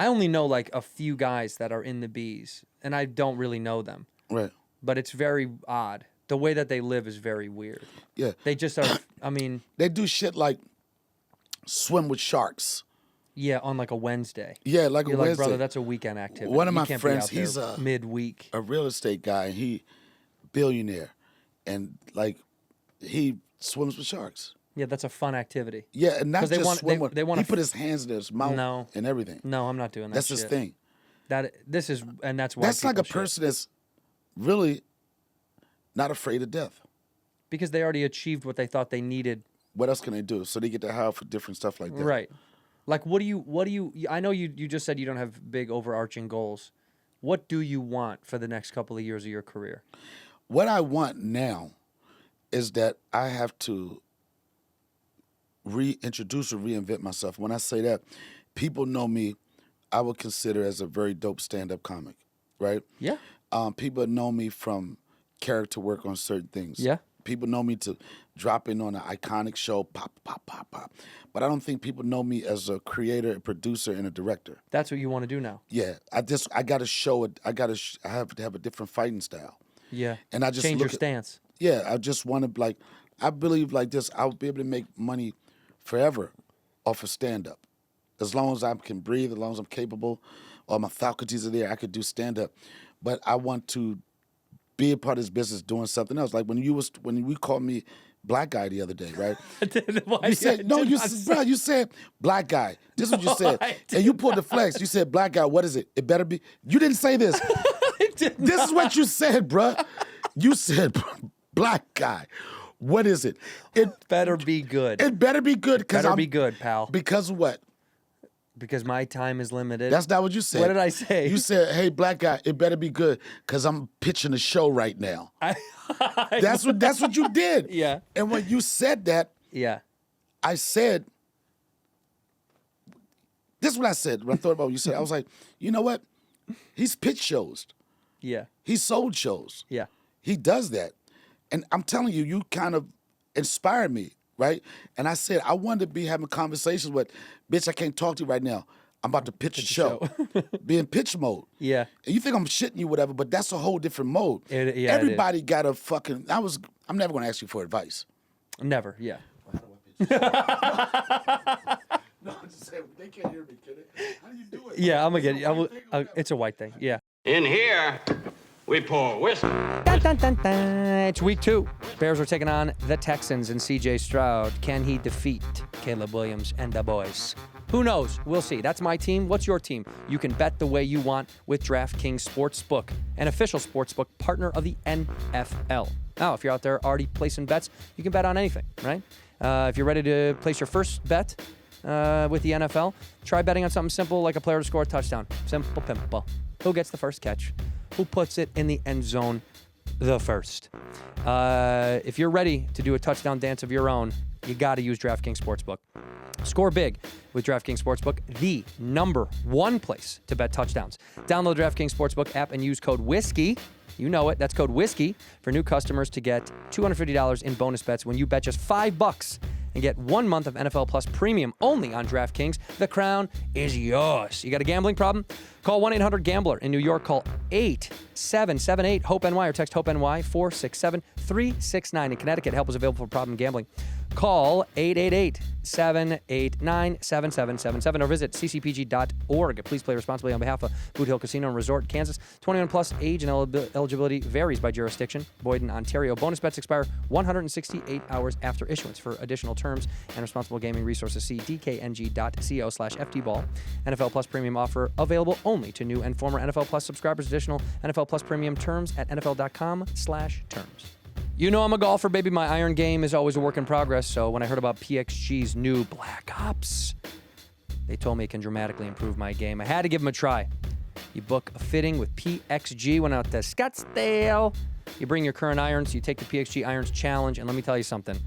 I only know like a few guys that are in the bees, and I don't really know them. Right. But it's very odd. The way that they live is very weird. Yeah. They just are. I mean, They do shit like swim with sharks. yeah, on like a Wednesday. Yeah, like You're a like, Wednesday. brother, that's a weekend activity. One of You my can't be friends, out there he's a- midweek. a real estate guy, and he billionaire, and like he swims with sharks. Yeah, that's a fun activity. Yeah, and not 'Cause they just want- swim they- with. they wanna He put his hands in his mouth No. and everything. No, I'm not doing that. That's his shit. thing. This is, and that's why. That's like a people shit. person that's really not afraid of death. because they already achieved what they thought they needed. What else can they do? So they get to hire for different stuff like that. Right. Like, what do you? I know you just said you don't have big overarching goals. What do you want for the next couple of years of your career? What I want now is that I have to reintroduce or reinvent myself. When I say that, people know me, I would consider as a very dope stand-up comic, right? Yeah. People know me from character work on certain things. Yeah. People know me to drop in on an iconic show, pop, pop, pop, pop. But I don't think people know me as a creator, a producer, and a director. That's what you want to do now. Yeah, I got to show it. I have to have a different fighting style. Yeah. And I just change look your at- stance. Yeah, I just want to I believe like this. I'll be able to make money forever off of stand-up. As long as I can breathe, as long as I'm capable, all my faculties are there, I could do stand-up. But I want to be a part of this business doing something else. Like when we called me black guy the other day, right? Why You said you said black guy. This is what you said, I and you pulled the flex. You said black guy. What is it? It better be. You didn't say this. This is what you said, bruh. You said black guy. What is it? It better be good. It better be good. Better be good, pal. Because of what? Because my time is limited. That's not what you said. What did I say? You said, "Hey, black guy, it better be good because I'm pitching a show right now." That's what you did. Yeah. And when you said that, Yeah. I said, this is what I said when I thought about what you said. I was like, you know what? He's pitched shows. Yeah. He sold shows. Yeah. He does that. And I'm telling you, you kind of inspired me, right? And I said, I wanted to be having conversations with, bitch, I can't talk to you right now. I'm about to pitch a show. Be in pitch mode. Yeah. And you think I'm shitting you, whatever, but that's a whole different mode. Everybody got a fucking, I'm never going to ask you for advice. Never, yeah. No, I'm just saying, they can't hear me, can they? How do you do it? Yeah, I'm going to get it. It's a white thing, yeah. In here, we pour whiskey. Dun, dun, dun, dun. It's week 2. Bears are taking on the Texans and C.J. Stroud. Can he defeat Caleb Williams and the boys? Who knows? We'll see. That's my team. What's your team? You can bet the way you want with DraftKings Sportsbook, an official sportsbook partner of the NFL. Now, if you're out there already placing bets, you can bet on anything, right? If you're ready to place your first bet with the NFL, try betting on something simple like a player to score a touchdown. Simple pimple. Who gets the first catch? Who puts it in the end zone the first? If you're ready to do a touchdown dance of your own, you got to use DraftKings Sportsbook. Score big with DraftKings Sportsbook, the #1 place to bet touchdowns. Download the DraftKings Sportsbook app and use code WHISKEY. You know it. That's code WHISKEY for new customers to get $250 in bonus bets when you bet just $5 and get 1 month of NFL Plus Premium only on DraftKings. The crown is yours. You got a gambling problem? Call 1-800-GAMBLER. In New York, call 8778-HOPE-NY or text HOPE-NY 467-369. In Connecticut, help is available for problem gambling. Call 888-789-7777 or visit ccpg.org. Please play responsibly on behalf of Boot Hill Casino and Resort, Kansas. 21 plus age and eligibility varies by jurisdiction. Void in Ontario. Bonus bets expire 168 hours after issuance. For additional terms and responsible gaming resources, see dkng.co/ftball. NFL Plus Premium offer available only to new and former NFL Plus subscribers. Additional NFL Plus Premium terms at nfl.com/terms. You know I'm a golfer, baby. My iron game is always a work in progress. So when I heard about PXG's new Black Ops, they told me it can dramatically improve my game. I had to give them a try. You book a fitting with PXG, went out to Scottsdale. You bring your current irons, you take the PXG Irons Challenge, and let me tell you something.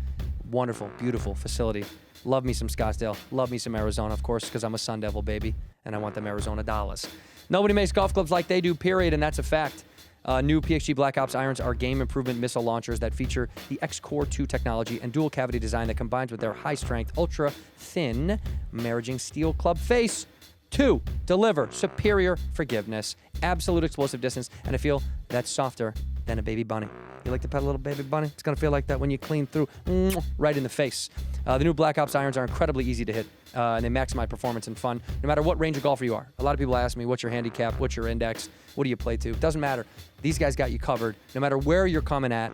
Wonderful, beautiful facility. Love me some Scottsdale. Love me some Arizona, of course, because I'm a Sun Devil, baby, and I want them Arizona dollars. Nobody makes golf clubs like they do, period, and that's a fact. New PXG Black Ops irons are game improvement missile launchers that feature the X-Core 2 technology and dual cavity design that combines with their high-strength, ultra-thin, marrying steel club face to deliver superior forgiveness, absolute explosive distance, and a feel that's softer than a baby bunny. You like to pet a little baby bunny? It's going to feel like that when you clean through right in the face. The new Black Ops irons are incredibly easy to hit, and they maximize performance and fun, no matter what range of golfer you are. A lot of people ask me, what's your handicap? What's your index? What do you play to? Doesn't matter. These guys got you covered. No matter where you're coming at,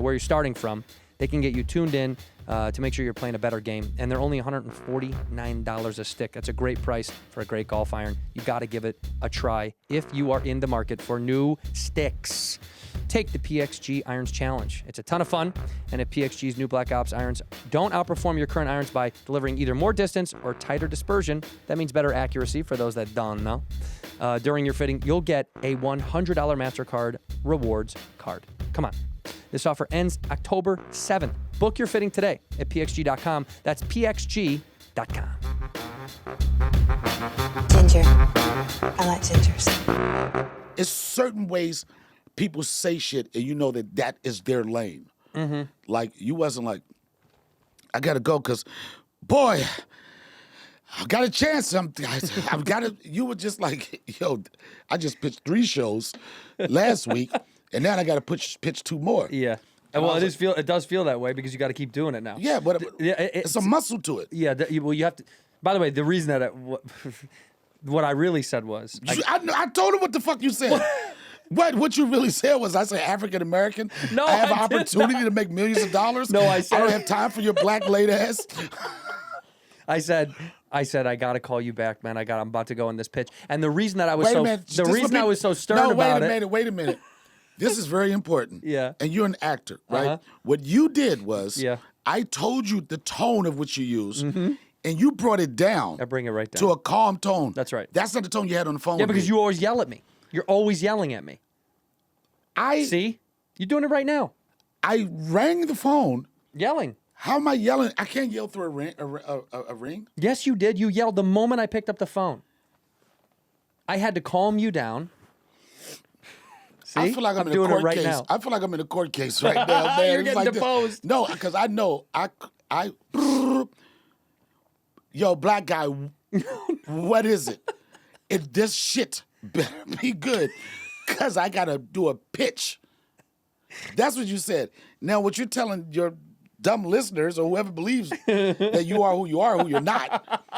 where you're starting from, they can get you tuned in to make sure you're playing a better game. And they're only $149 a stick. That's a great price for a great golf iron. You got to give it a try if you are in the market for new sticks. Take the PXG Irons Challenge. It's a ton of fun, and if PXG's new Black Ops irons don't outperform your current irons by delivering either more distance or tighter dispersion, that means better accuracy for those that don't know. During your fitting, you'll get a $100 MasterCard rewards card. Come on. This offer ends October 7th. Book your fitting today at pxg.com. That's pxg.com. Ginger. I like gingers. It's certain ways people say shit and you know that that is their lane. Mm-hmm. Like, you wasn't like, I got to go because, boy, I got a chance. I've got to, you were just like, yo, I just pitched 3 shows last week and now I got to pitch 2 more. Yeah. And well, it does feel that way because you got to keep doing it now. Yeah, but it's a muscle to it. Yeah, well, you have to. By the way, the reason that what I really said was, I told him what the fuck you said. What you really said was, I said African American. No, I have an opportunity to make millions of dollars. No, I said I don't have time for your black lady ass. I said I gotta call you back, man. I'm about to go in this pitch, and the reason that I was I was so stern about it. Wait a minute. This is very important. Yeah. And you're an actor, right? Uh-huh. What you did was, yeah. I told you the tone of which you use, and you brought it down. I bring it right down to a calm tone. That's right. That's not the tone you had on the phone. Yeah, with because me. you always yell at me. You're always yelling at me. See, you're doing it right now. I rang the phone. Yelling. How am I yelling? I can't yell through a ring. Yes, you did. You yelled the moment I picked up the phone. I had to calm you down. See? I feel like I'm in a doing court it right case. now. I feel like I'm in a court case right now, man. You're It's getting like this. deposed. No, because I know yo, black guy, what is it? If this shit better be good, because I got to do a pitch. That's what you said. Now, what you're telling your dumb listeners or whoever believes that you are, who you're not,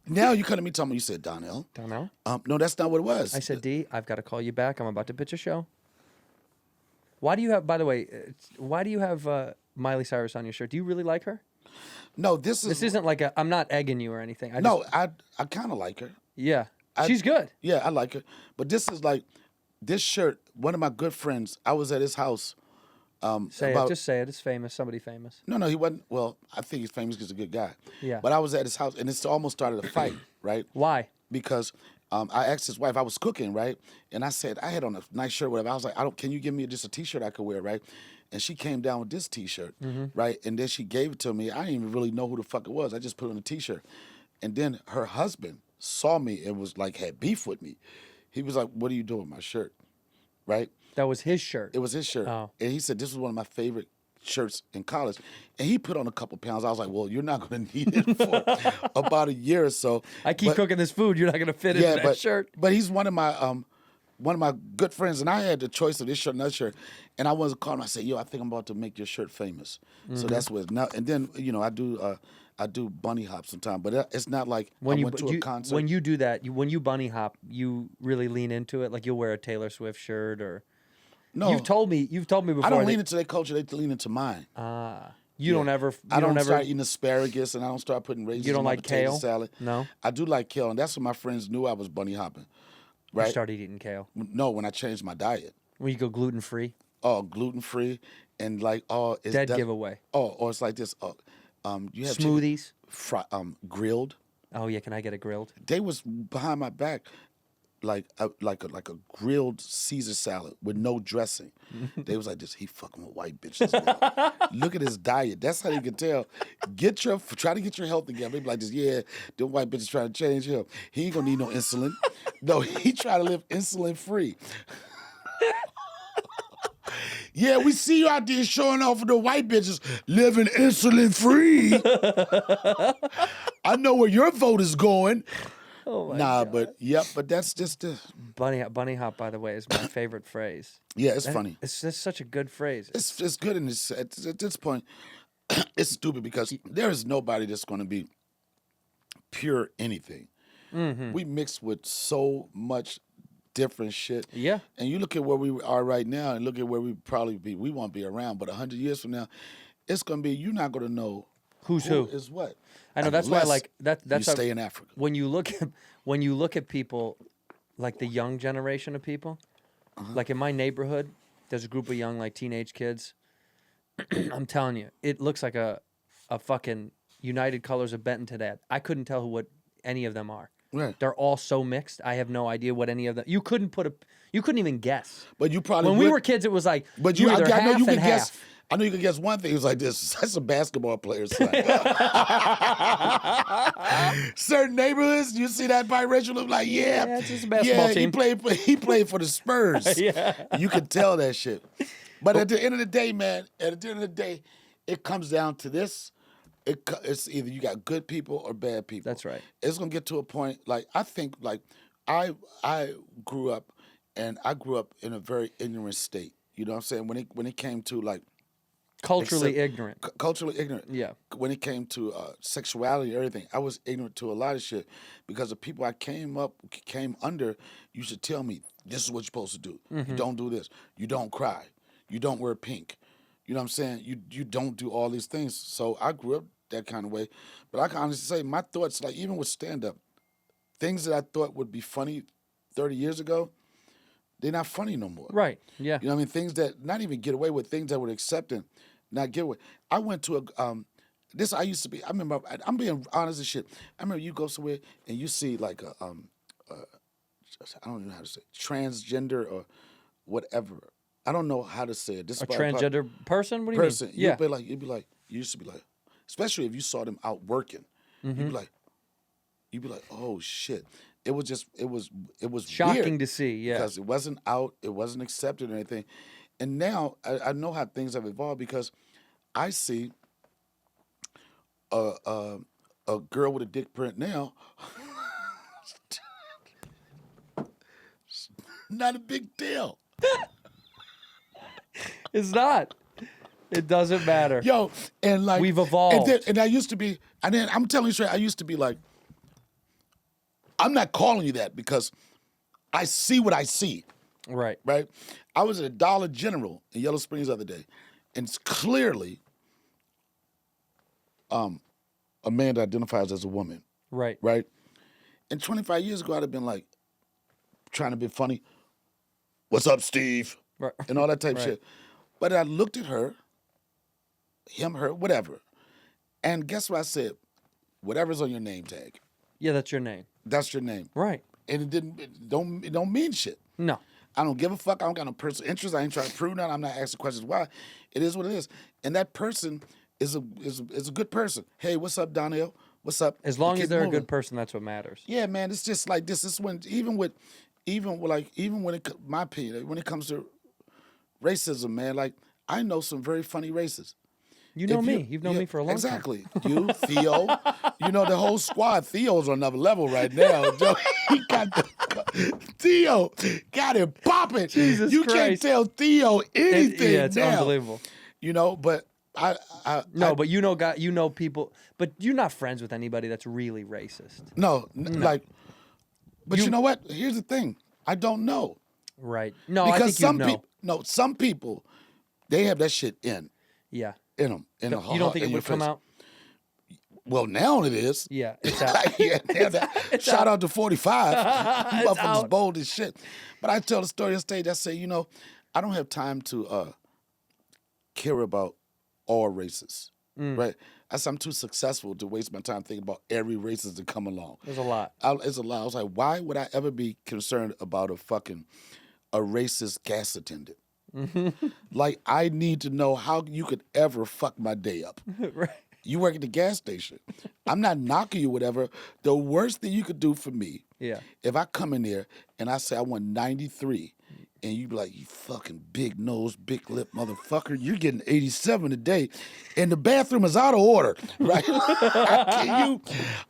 now you come to me telling me, you said, Donnell. Donnell? No, that's not what it was. I said, D, I've got to call you back. I'm about to pitch a show. Why do you have, by the way, why do you have Miley Cyrus on your shirt? Do you really like her? No, this isn't like I'm not egging you or anything. I kind of like her. Yeah. She's good. Yeah, I like her. But this is like, this shirt, one of my good friends, I was at his house. Just say it. It's famous. Somebody famous. No, he wasn't. Well, I think he's famous because he's a good guy. Yeah. But I was at his house, and it almost started a fight, right? Why? Because I asked his wife, I was cooking, right? And I said, I had on a nice shirt, whatever. I was like, can you give me just a T-shirt I could wear, right? And she came down with this T-shirt, right? And then she gave it to me. I didn't even really know who the fuck it was. I just put it on a T-shirt. And then her husband saw me and was like, had beef with me. He was like, what are you doing with my shirt, right? That was his shirt. It was his shirt. Oh. And he said, this was one of my favorite shirts in college. And he put on a couple pounds. I was like, well, you're not going to need it for about a year or so. I keep cooking this food. You're not going to fit into that shirt. But he's one of my good friends, and I had the choice of this shirt and that shirt. And I was calling him. I said, yo, I think I'm about to make your shirt famous. So that's what. And then I do bunny hop sometimes, but it's not like I went to a concert. When you do that, when you bunny hop, you really lean into it. Like you'll wear a Taylor Swift shirt or. No, you've told me before. I don't lean into their culture; they lean into mine. You don't ever. I don't start eating asparagus, and I don't start putting raisins. You don't in my like potato kale? salad. No, I do like kale, and that's when my friends knew I was bunny hopping. Right? You started eating kale. No, when I changed my diet. When you go gluten free. Oh, gluten free, and like it's dead giveaway. Oh, or it's like this. You have smoothies, grilled. Oh yeah, can I get a grilled? They was behind my back, like a grilled Caesar salad with no dressing. They was like this. He fucking with white bitches. Man. Look at his diet. That's how you can tell. Try to get your health together. They be like this. Yeah, them white bitches trying to change him. He ain't gonna need no insulin. No, he try to live insulin free. Yeah, we see you out there showing off for the white bitches living insulin free. I know where your vote is going. Oh my God. But that's just the bunny hop. By the way, is my favorite phrase. Yeah, it's funny. It's just such a good phrase. It's good, and at this point, it's stupid because there is nobody that's going to be pure anything. Mm-hmm. We mix with so much different shit. Yeah. And you look at where we are right now and look at where we probably be. We won't be around, but 100 years from now, it's going to be, you're not going to know who is what. I know. That's why I like that. That's you stay in Africa. When you look at people, like the young generation of people, like in my neighborhood, there's a group of young, like teenage kids. I'm telling you, it looks like a fucking United Colors of Benton to that. I couldn't tell what any of them are. Right. They're all so mixed. I have no idea what any of them. You couldn't even guess. But you probably when we were kids, it was like. But I know you could guess. I know you could guess one thing. It was like this. That's a basketball player's son. Certain neighborhoods, you see that biracial look like, yeah, it's just a basketball team. He played for the Spurs. Yeah. You could tell that shit. But at the end of the day, man, it comes down to this. It's either you got good people or bad people. That's right. It's gonna get to a point. Like I think, like I grew up in a very ignorant state. You know what I'm saying? When it came to like culturally ignorant. Culturally ignorant. Yeah. When it came to sexuality and everything, I was ignorant to a lot of shit because the people I came under used to tell me, this is what you're supposed to do. Mm-hmm. You don't do this. You don't cry. You don't wear pink. You know what I'm saying? You don't do all these things. So I grew up that kind of way. But I can honestly say my thoughts, like even with stand-up, things that I thought would be funny 30 years ago, they're not funny no more. Right, yeah. You know what I mean? Things that not even get away with, things that would accept and not get away. I went to I used to be, I remember, I'm being honest as shit. I remember you go somewhere and you see like I don't even know how to say it, transgender or whatever. I don't know how to say it. This a transgender person? What do you mean? Yeah. You'd be like, you used to be like, especially if you saw them out working. You'd be like, oh shit. It was Shocking weird to see, yeah. because it wasn't out, it wasn't accepted or anything. And now I know how things have evolved because I see a girl with a dick print now. Not a big deal. It's not. It doesn't matter. Yo, and like we've evolved. And I used to be, and then I'm telling you straight, I used to be like, I'm not calling you that because I see what I see. Right. Right? I was at a Dollar General in Yellow Springs the other day, and it's clearly a man that identifies as a woman. Right. Right? And 25 years ago, I'd have been like, trying to be funny. What's up, Steve? Right. And all that type of shit. But I looked at her, him, her, whatever. And guess what I said? Whatever's on your name tag. Yeah, that's your name. That's your name. Right. And it don't mean shit. No. I don't give a fuck. I don't got no personal interest. I ain't trying to prove that. I'm not asking questions why. It is what it is. And that person is a good person. Hey, what's up, Donnell? What's up? As long as they're moving. a good person, that's what matters. Yeah, man. It's just like this. It's when my opinion, when it comes to racism, man, like I know some very funny racists. You know me. You've known me for a long exactly. You, Theo, you know the whole squad. Theo's on another level right now. Joe, Theo got it popping. Jesus you Christ. can't tell Theo anything. Yeah, it's now. unbelievable. You know, but but you know people, but you're not friends with anybody that's really racist. No. Like, but you know what? Here's the thing. I don't know. Right. No, Because I think some you know. people, some people, they have that shit in Yeah. them. You don't think it would come out? Well, now it is. Yeah, it's out. Shout out to 45. Motherfuckers out. bold as shit. But I tell the story on stage. I say, I don't have time to care about all races. Right? I said, I'm too successful to waste my time thinking about every racist that come along. There's a lot. It's a lot. I was like, why would I ever be concerned about a racist gas attendant? Like, I need to know how you could ever fuck my day up. Right. You work at the gas station. I'm not knocking you, whatever. The worst thing you could do for me, if I come in there and I say I want 93, and you be like, you fucking big nose, big lip motherfucker, you're getting 87 today, and the bathroom is out of order, right?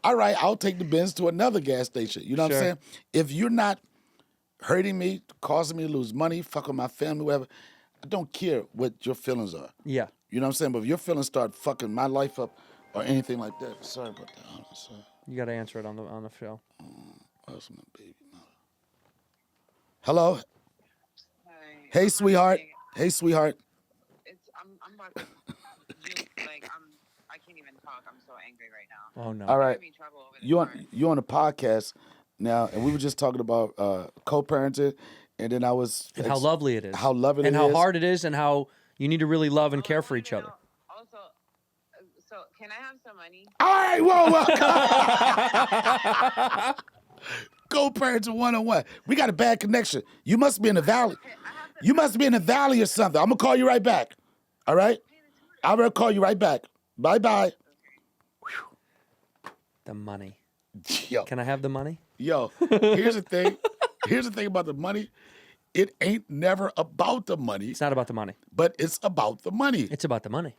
All right, I'll take the Benz to another gas station. You know what I'm saying? If you're not hurting me, causing me to lose money, fucking my family, whatever, I don't care what your feelings are. Yeah. You know what I'm saying? But if your feelings start fucking my life up or anything like that, sorry about that. Hold on, sorry. You got to answer it on the show. Where's my baby mother? Hello? Hey, sweetheart. Hey, sweetheart. I'm about to I can't even talk. I'm so angry right now. Oh no. All right. I'm in trouble over this You on a podcast now, and we were just talking about co-parenting, and then I was And how lovely it is. how lovely and it how is. hard it is, and how you need to really love and care for each other. Also, so can I have some money? All right, whoa. Co-parenting 101. We got a bad connection. You must be in the valley. You must be in the valley or something. I'm gonna call you right back. All right? I'm gonna call you right back. Bye-bye. The money. Yo. Can I have the money? Yo, here's the thing. Here's the thing about the money. It ain't never about the money, It's not about the money. but it's about the money. It's about the money.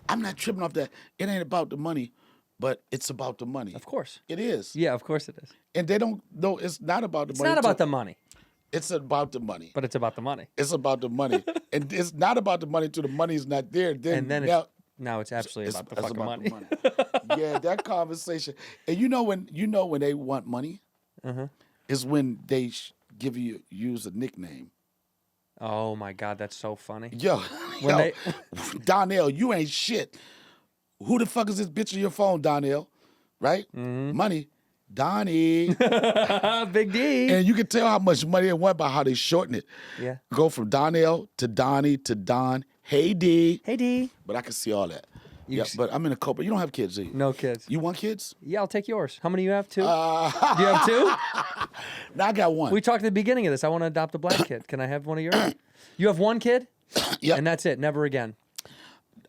I'm not tripping off that. It ain't about the money, but it's about the money. Of course. It is. Yeah, of course it is. And they don't know it's not about the It's money. not about the money, It's about the money. but it's about the money. It's about the money. And it's not about the money till the money's not there. And then now, now it's absolutely about the it's fucking about money. the money. Yeah, that conversation. And you know when they want money is when they use a nickname. Oh my God, that's so funny. Yo, Donnell, you ain't shit. Who the fuck is this bitch on your phone, Donnell? Right? Money. Donnie. Big D. And you can tell how much money they want by how they shorten it. Yeah. Go from Donnell to Donnie to Don. Hey, D. Hey D. But I can see all that. Yeah, but I'm in a couple. You don't have kids, do you? No kids. You want kids? Yeah, I'll take yours. How many do you have? 2? Do you have 2? No, I got one. We talked at the beginning of this. I want to adopt a black kid. Can I have one of yours? You have one kid? Yep. And that's it. Never again.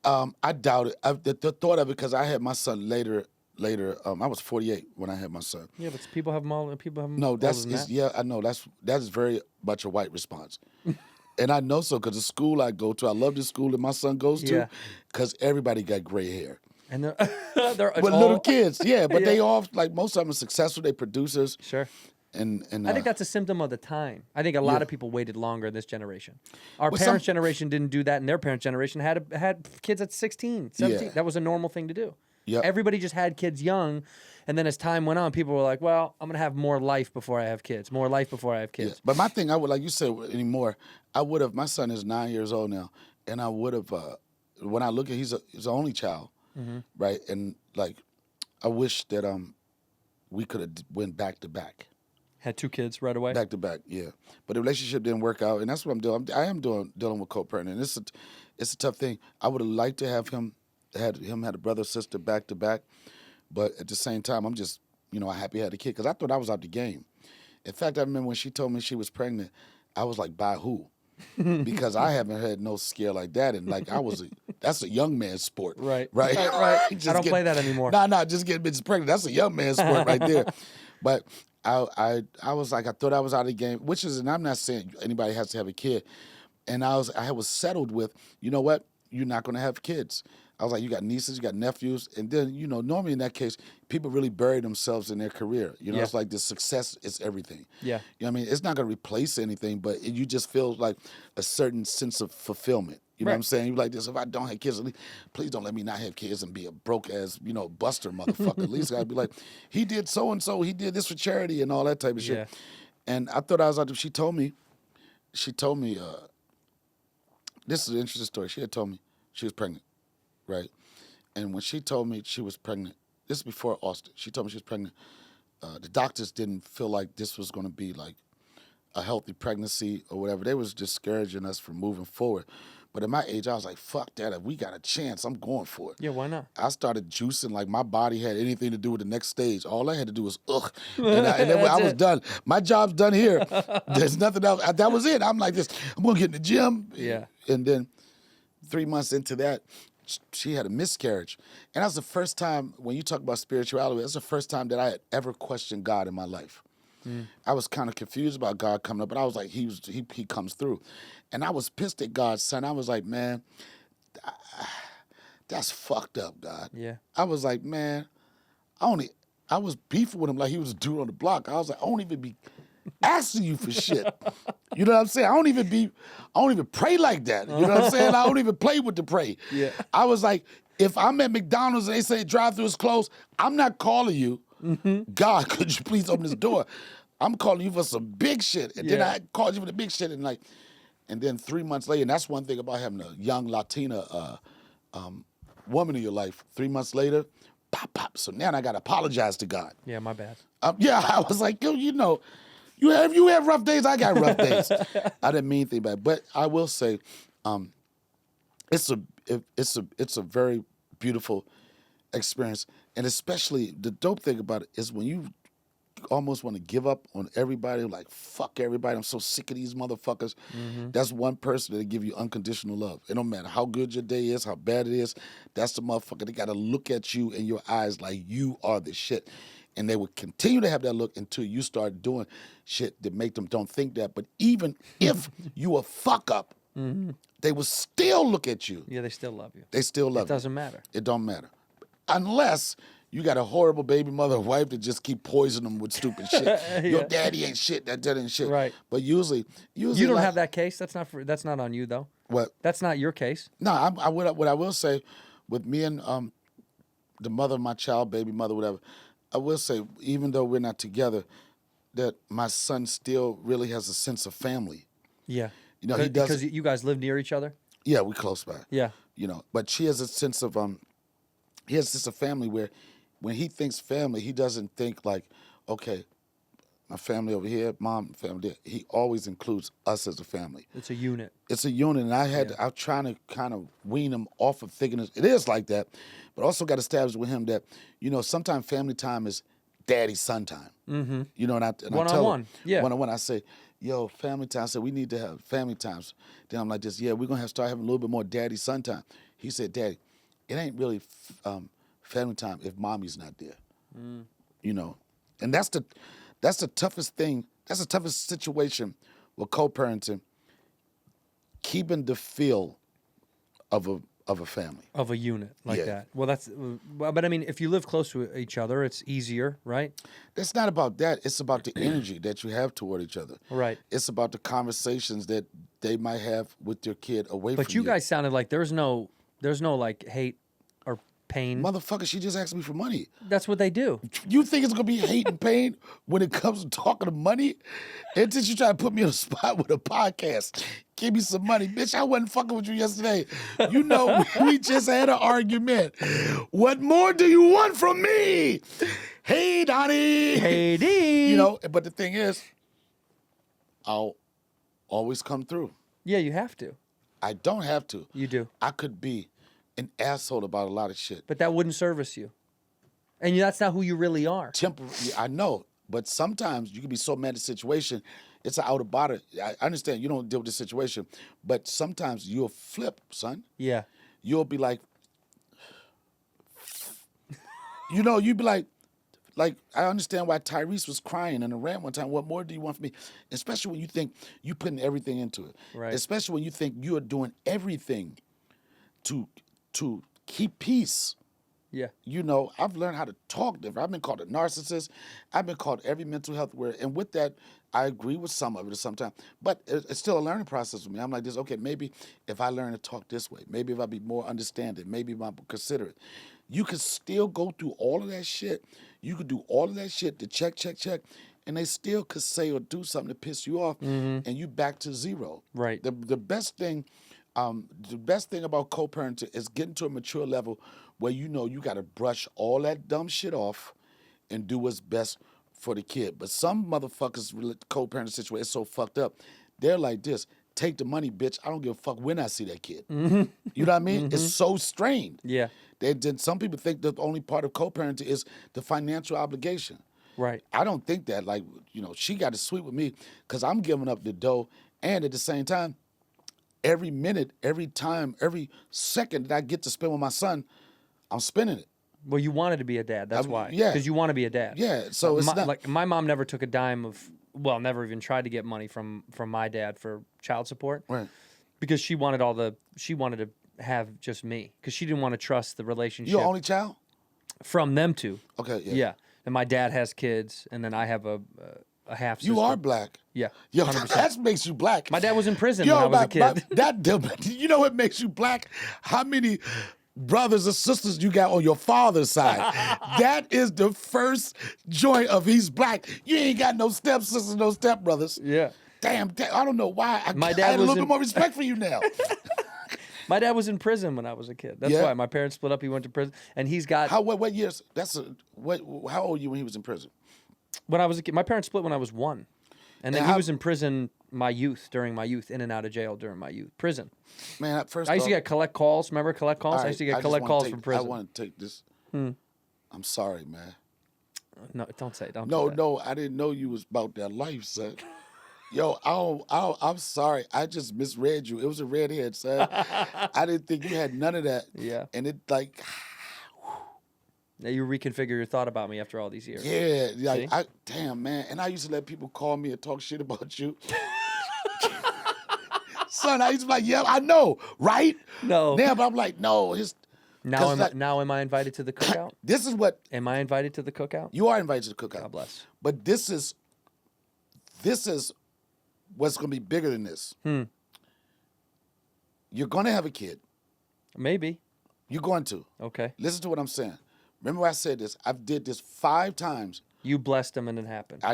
I doubt it. The thought of it, because I had my son later. I was 48 when I had my son. Yeah, but people have them all. People have them. No, older than that. yeah, I know that is very much a white response. And I know so because the school I go to, I love the school that my son goes to, because everybody got gray hair. And they're But all, little kids, yeah. But Yeah. they all, like, most of them are successful. They producers. Sure. And I think that's a symptom of the time. I think a lot of people waited longer in this generation. Our parents' generation didn't do that, and their parents' generation had kids at 16, 17. Yeah. That was a normal thing to do. Yep. Everybody just had kids young, and then as time went on, people were like, well, I'm going to have more life before I have kids, more life before I have kids. Yeah. But my thing, I would, like you said anymore, I would have, my son is 9 years old now, and I would have, when I look at, he's an only child, right? And, like, I wish that we could have went back to back. Had 2 kids right away? Back to back, yeah. But the relationship didn't work out, and that's what I'm doing. I am dealing with co-parenting. It's a tough thing. I would have liked to have him had a brother sister back to back, but at the same time, I'm just happy I had a kid because I thought I was out the game. In fact, I remember when she told me she was pregnant, I was like, by who? Because I haven't had no scare like that, and like that's a young man's sport, Right. Right. I don't play that anymore. No, just getting bitches pregnant. That's a young man's sport right there. But I was like, I thought I was out of the game, and I'm not saying anybody has to have a kid. And I was settled with, you know what? You're not going to have kids. I was like, you got nieces, you got nephews. And then, normally in that case, people really bury themselves in their career. It's like the success is everything. Yeah. You know what I mean? It's not going to replace anything, but you just feel like a certain sense of fulfillment. You know what I'm saying? You're like this, if I don't have kids, please don't let me not have kids and be a broke-ass, buster motherfucker. At least I'd be like, he did so-and-so, he did this for charity and all that type of shit. Yeah. And I thought I was out there. She told me, this is an interesting story. She had told me she was pregnant, right? And when she told me she was pregnant, this is before Austin, she told me she was pregnant. The doctors didn't feel like this was going to be like a healthy pregnancy or whatever. They was discouraging us from moving forward. But at my age, I was like, fuck that. If we got a chance, I'm going for it. Yeah, why not? I started juicing like my body had anything to do with the next stage. All I had to do was, ugh. And then I was done. My job's done here. There's nothing else. That was it. I'm like this. I'm going to get in the gym. Yeah. And then 3 months into that, she had a miscarriage. And that was the first time, when you talk about spirituality, that's the first time that I had ever questioned God in my life. I was kind of confused about God coming up, but I was like, he comes through. And I was pissed at God, son. I was like, man, that's fucked up, God. Yeah. I was like, man, I was beefing with him like he was a dude on the block. I was like, I don't even be asking you for shit. You know what I'm saying? I don't even pray like that. You know what I'm saying? I don't even play with the pray. Yeah. I was like, if I'm at McDonald's and they say drive-thru is closed, I'm not calling you. God, could you please open this door? I'm calling you for some big shit. And then I called you for the big shit. And then 3 months later, and that's one thing about having a young Latina woman in your life. 3 months later, pop, pop. So now I got to apologize to God. Yeah, my bad. I was like, yo, you have rough days, I got rough days. I didn't mean anything bad. But I will say, it's a very beautiful experience. And especially the dope thing about it is when you almost want to give up on everybody, like, fuck everybody, I'm so sick of these motherfuckers. That's one person that'll give you unconditional love. It don't matter how good your day is, how bad it is, that's the motherfucker. They got to look at you in your eyes like you are the shit. And they will continue to have that look until you start doing shit that make them don't think that. But even if you a fuck up, they will still look at you. Yeah, they still love you. They still love you. It doesn't matter. It don't matter. Unless you got a horrible baby mother or wife that just keep poisoning them with stupid shit. Your daddy ain't shit, that ain't shit. Right. But usually You don't have that case. That's not on you though. What? That's not your case. No, what I will say with me and the mother of my child, baby mother, whatever, I will say, even though we're not together, that my son still really has a sense of family. Yeah. He does. Because you guys live near each other? Yeah, we close by. Yeah. But she has a sense of he has a sense of family where when he thinks family, he doesn't think like, okay, my family over here, mom, family there. He always includes us as a family. It's a unit. It's a unit, and I'm trying to kind of wean him off of thinking it is like that, but also got to establish with him that, sometimes family time is daddy-son time. Mm-hmm. And I tell him, one-on-one, I say, yo, family time. I said, we need to have family times. Then I'm like this, we're going to start having a little bit more daddy-son time. He said, Daddy, it ain't really family time if mommy's not there. You know, and that's the toughest thing. That's the toughest situation with co-parenting, keeping the feel of a family. Of a unit like Yeah. that. Well, but I mean, if you live close to each other, it's easier, right? It's not about that. It's about the energy that you have toward each other. Right. It's about the conversations that they might have with your kid away from you. But you guys sounded like there's no like hate or pain. Motherfucker, she just asked me for money. That's what they do. You think it's gonna be hate and pain when it comes to talking to money? Until you try to put me on the spot with a podcast. Give me some money. Bitch, I wasn't fucking with you yesterday. You know, we just had an argument. What more do you want from me? Hey, Donnie. Hey, D. You know, but the thing is, I'll always come through. Yeah, you have to. I don't have to. You do. I could be an asshole about a lot of shit. But that wouldn't service you. And that's not who you really are. I know, but sometimes you can be so mad at the situation, it's an out of body. I understand you don't deal with the situation, but sometimes you'll flip, son. Yeah. You'll be like, you know, you'd be like, I understand why Tyrese was crying in a rant one time. What more do you want from me? Especially when you think you're putting everything into it. Right. Especially when you think you are doing everything to keep peace. Yeah. You know, I've learned how to talk different. I've been called a narcissist. I've been called every mental health word. And with that, I agree with some of it sometimes. But it's still a learning process for me. I'm like this, okay, maybe if I learn to talk this way, maybe if I be more understanding, maybe if I'm considerate. You can still go through all of that shit. You could do all of that shit to check, and they still could say or do something to piss you off, and you back to zero. Right. The best thing about co-parenting is getting to a mature level where you know you got to brush all that dumb shit off and do what's best for the kid. But some motherfuckers co-parenting situation is so fucked up. They're like this: take the money, bitch. I don't give a fuck when I see that kid. You know what I mean? It's so strained. Yeah. Then some people think the only part of co-parenting is the financial obligation. Right. I don't think that. Like, you know, she got it sweet with me because I'm giving up the dough, and at the same time, every minute, every time, every second that I get to spend with my son, I'm spending it. Well, you wanted to be a dad. That's why. yeah. Because you want to be a dad. Yeah. So it's not like my mom never took a dime of. Well, never even tried to get money from my dad for child support. Right. Because she wanted to have just me because she didn't want to trust the relationship. You're only child? From them two. Okay. Yeah. Yeah. And my dad has kids, and then I have a half sister. You are black. Yeah. Yo, 100%. that makes you black. My dad was in prison when I was a kid. You know what makes you black? How many brothers or sisters you got on your father's side? That is the first joint of he's black. You ain't got no stepsisters, no stepbrothers. Yeah. Damn, I don't know why. I My had dad a was little bit in- more respect for you now. My dad was in prison when I was a kid. That's Yeah? why my parents split up. He went to prison, and he's got. What years? How old were you when he was in prison? When I was a kid, my parents split when I was 1, and then And he how- was in prison during my youth, in and out of jail during my youth, prison. Man, first I used to off- get collect calls. Remember collect calls? All I right, used to get just collect wanna calls take- from prison. I want to take this. I'm sorry, man. No, don't say. Don't. No, do that. no, I didn't know you was about that life, son. Yo, I'm sorry. I just misread you. It was a redhead, son. I didn't think you had none of that. Yeah. And it like, Now you reconfigure your thought about me after all these years. yeah, like See? damn, man. And I used to let people call me and talk shit about you. Son, I used to be like, yeah, I know, right? No. Now, but I'm like, no, Now am I invited to the cookout? this is what Am I invited to the cookout? you are invited to the cookout. God bless. But this is what's going to be bigger than this. You're going to have a kid. Maybe. You're going to. Okay. Listen to what I'm saying. Remember I said this. I've did this 5 times. You blessed him and it happened. I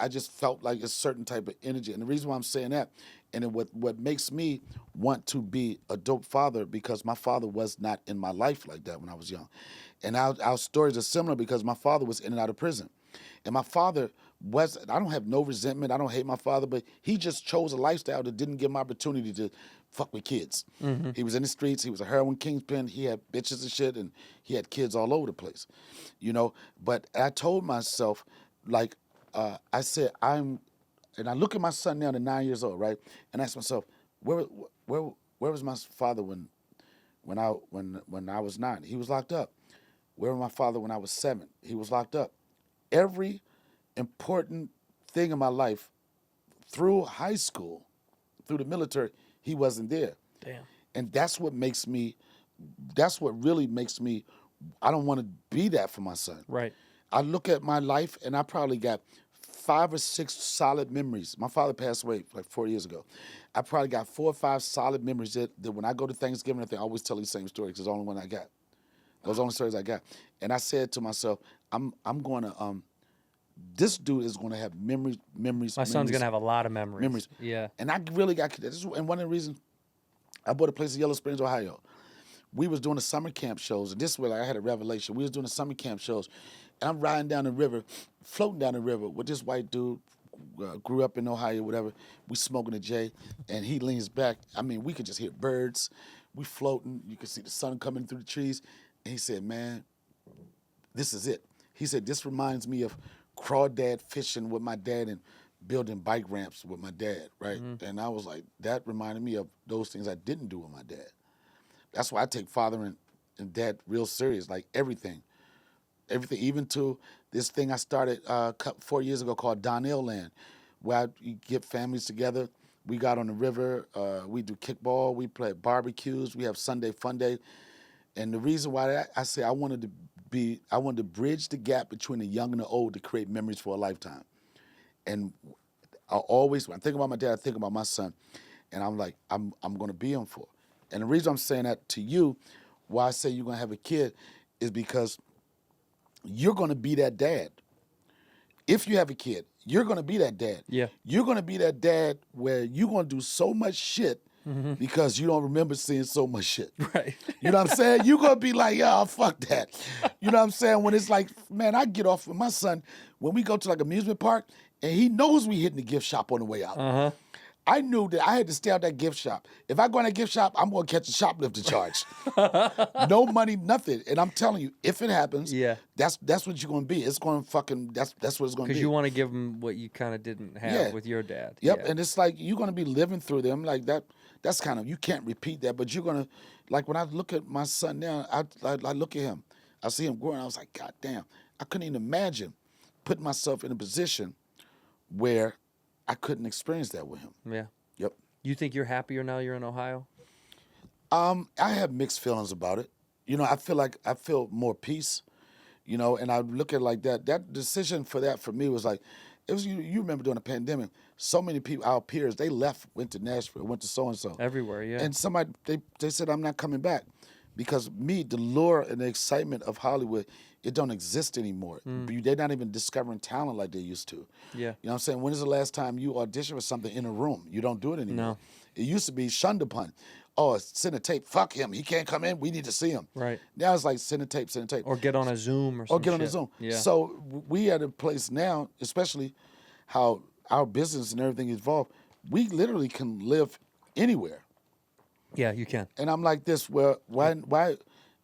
just felt like a certain type of energy. And the reason why I'm saying that, and then what makes me want to be a dope father, because my father was not in my life like that when I was young. And our stories are similar because my father was in and out of prison. And my father I don't have no resentment. I don't hate my father, but he just chose a lifestyle that didn't give him opportunity to fuck with kids. He was in the streets. He was a heroin kingpin. He had bitches and shit, and he had kids all over the place, you know. But I told myself, like, I said, and I look at my son now, at 9 years old, right? And I ask myself, where was my father when when I was 9. He was locked up. Where was my father when I was 7? He was locked up. Every important thing in my life, through high school, through the military, he wasn't there. Damn. And that's what really makes me, I don't want to be that for my son. Right. I look at my life and I probably got 5 or 6 solid memories. My father passed away like 4 years ago. I probably got 4 or 5 solid memories that when I go to Thanksgiving, I always tell you the same story because it's the only one I got. Those are the only stories I got. And I said to myself, I'm going to, this dude is going to have memories. My son's going to have a lot of memories. Yeah. And I really got, and one of the reasons, I bought a place in Yellow Springs, Ohio. We was doing the summer camp shows, and this is where I had a revelation. We was doing the summer camp shows, and I'm riding down the river, floating down the river with this white dude, grew up in Ohio, whatever. We smoking a J, and he leans back. I mean, we could just hear birds. We floating. You could see the sun coming through the trees. And he said, man, this is it. He said, this reminds me of crawdad fishing with my dad and building bike ramps with my dad, right? Mm-hmm. And I was like, that reminded me of those things I didn't do with my dad. That's why I take father and dad real serious, like everything. Everything, even to this thing I started 4 years ago called Donnell Land, where you get families together. We got on the river. We do kickball. We play barbecues. We have Sunday fun day. And the reason why I say I wanted to bridge the gap between the young and the old to create memories for a lifetime. And I always, when I think about my dad, I think about my son. And I'm like, I'm going to be him for. And the reason I'm saying that to you, why I say you're going to have a kid, is because you're going to be that dad. If you have a kid, you're going to be that dad. Yeah. You're going to be that dad where you're going to do so much shit because you don't remember seeing so much shit. Right. You know what I'm saying? You're going to be like, yeah, fuck that. You know what I'm saying? When it's like, man, I get off with my son, when we go to like amusement park, and he knows we hitting the gift shop on the way out. Uh-huh. I knew that I had to stay out that gift shop. If I go in that gift shop, I'm going to catch a shoplifter charge. No money, nothing. And I'm telling you, if it happens, that's what you're going to be. It's going to fucking, that's what it's going to be. Because you want to give them what you kind of didn't have with your dad. Yep, Yeah. and it's like you're going to be living through them like that. That's kind of, you can't repeat that, but you're going to, like when I look at my son now, I look at him. I see him growing. I was like, God damn, I couldn't even imagine putting myself in a position where I couldn't experience that with him. Yeah. Yep. You think you're happier now you're in Ohio? I have mixed feelings about it. You know, I feel more peace, you know, and I look at it like that. That decision for me was like, it was, you remember during the pandemic, so many people, our peers, they left, went to Nashville, went to so-and-so. Everywhere, yeah. And somebody, they said, I'm not coming back. Because the lure and the excitement of Hollywood, it don't exist anymore. They're not even discovering talent like they used to. Yeah. You know what I'm saying? When is the last time you auditioned for something in a room? You don't do it anymore. No. It used to be shunned upon. Oh, send a tape. Fuck him. He can't come in. We need to see him. Right. Now it's like send a tape, send a tape. Or get on a Zoom or something. Or get on a Zoom. Yeah. So we at a place now, especially how our business and everything is evolved, we literally can live anywhere. Yeah, you can. And I'm like this, why I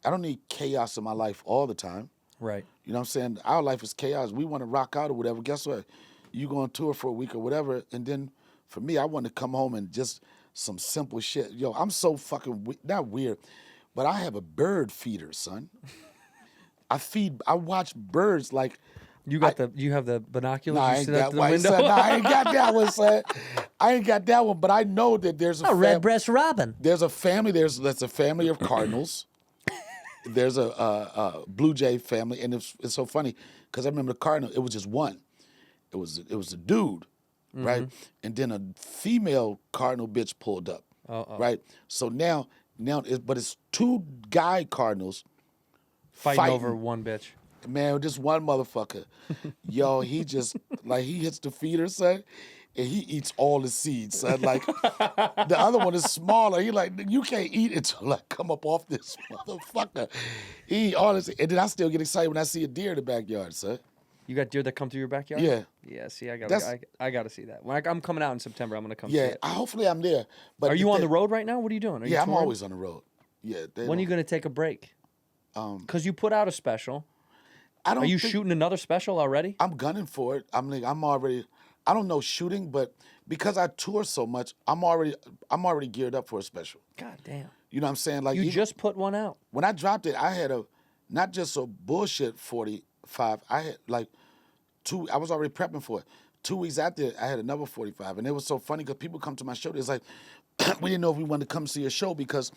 don't need chaos in my life all the time. Right. You know what I'm saying? Our life is chaos. We want to rock out or whatever. Guess what? You go on tour for a week or whatever, and then for me, I want to come home and just some simple shit. Yo, I'm so fucking, not weird, but I have a bird feeder, son. I watch birds like. You have the binoculars? Nah, I you ain't sit got out the one, window? son. Nah, I ain't got that one, son. I ain't got that one, but I know that there's a red-breast robin. There's a family. That's a family of cardinals. There's a Blue Jay family, and it's so funny because I remember the cardinal. It was just one. It was a dude, right? And then a female cardinal bitch pulled up, right? So now it's 2 guy cardinals fighting over one bitch. Man, this one motherfucker, yo, he just, like, he hits the feeder, son, and he eats all the seeds, son. Like, the other one is smaller. He like, you can't eat it until I come up off this motherfucker. He eat all this, and then I still get excited when I see a deer in the backyard, son. You got deer that come through your backyard? Yeah. Yeah, see, I gotta see that. When I'm coming out in September, I'm gonna come see it. Hopefully I'm there. But are you on the road right now? What are you doing? Are you I'm touring? always on the road. Yeah. When are you gonna take a break? Because you put out a special. Are you shooting another special already? I'm gunning for it. I'm already. I don't know shooting, but because I tour so much, I'm already geared up for a special. God damn. You know what I'm saying? Like You even just put one out. when I dropped it, I had not just a bullshit 45. I had like I was already prepping for it. 2 weeks after it, I had another 45. And it was so funny because people come to my show. It's like, we didn't know if we wanted to come see your show because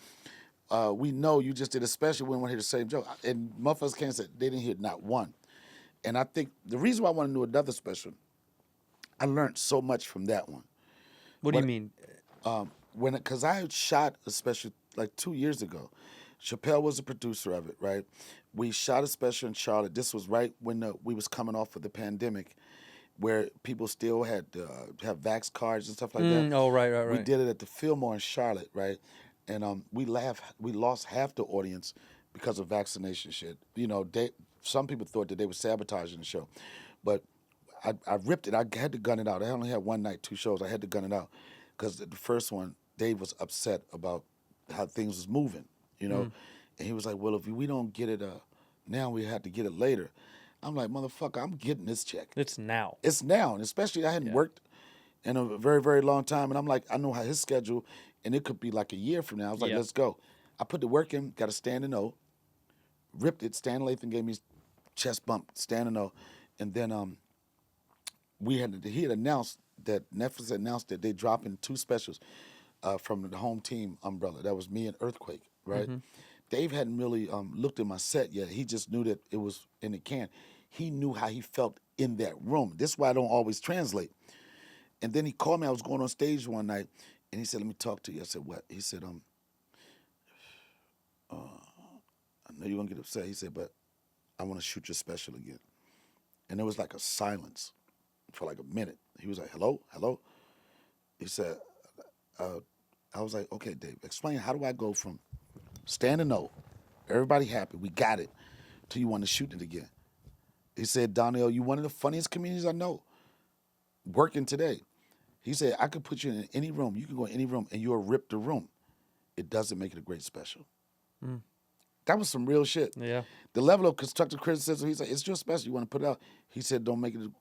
we know you just did a special. We didn't want to hear the same joke. And motherfuckers can't say they didn't hear not one. And I think the reason why I want to do another special, I learned so much from that one. What do you mean? Because I had shot a special like 2 years ago. Chappelle was the producer of it, right? We shot a special in Charlotte. This was right when we was coming off of the pandemic, where people still had to have vax cards and stuff like that. Oh, right. We did it at the Fillmore in Charlotte, right? And we lost half the audience because of vaccination shit. You know, some people thought that they were sabotaging the show. But I ripped it. I had to gun it out. I only had one night, 2 shows. I had to gun it out. Because the first one, Dave was upset about how things was moving, you know? And he was like, well, if we don't get it now, we have to get it later. I'm like, motherfucker, I'm getting this check. It's now. It's now. And especially I hadn't worked in a very, very long time. And I'm like, I know how his schedule, and it could be like a year from now. I was like, let's go. I put the work in, got a standing O, ripped it. Stan Lathan gave me chest bump, standing O. And then he had announced that Netflix announced that they dropping 2 specials from the home team umbrella. That was me and Earthquake, right? Dave hadn't really looked at my set yet. He just knew that it was in the can. He knew how he felt in that room. This is why I don't always translate. And then he called me. I was going on stage one night, and he said, let me talk to you. I said, what? He said, I know you're going to get upset. He said, but I want to shoot your special again. And there was like a silence for like a minute. He was like, hello? He said, I was like, okay, Dave, explain, how do I go from standing O, everybody happy, we got it, till you want to shoot it again? He said, Donnell, you one of the funniest comedians I know, working today. He said, I could put you in any room, you can go in any room, and you'll rip the room. It doesn't make it a great special. That was some real shit. Yeah. The level of constructive criticism, he's like, it's your special, you want to put it out? He said, don't make it a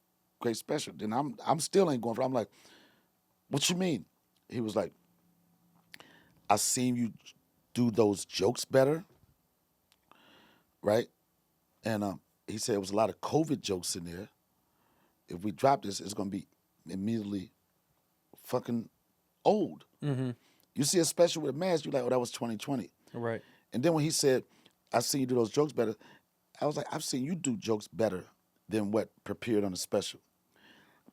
great special. Then I'm still ain't going for it. I'm like, what you mean? He was like, I seen you do those jokes better, right? And he said it was a lot of COVID jokes in there. If we drop this, it's going to be immediately fucking old. You see a special with a mask, you're like, oh, that was 2020. Right. And then when he said, I seen you do those jokes better, I was like, I've seen you do jokes better than what prepared on the special.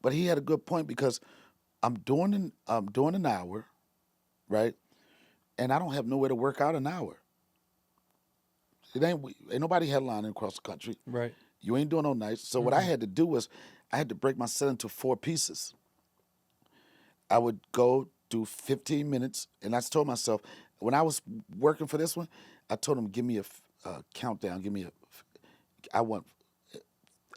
But he had a good point because I'm doing an hour, right? And I don't have nowhere to work out an hour. Ain't nobody headlining across the country. Right. You ain't doing no nights. So what I had to do was I had to break my set into 4 pieces. I would go do 15 minutes, and I told myself, when I was working for this one, I told him, give me a countdown, I want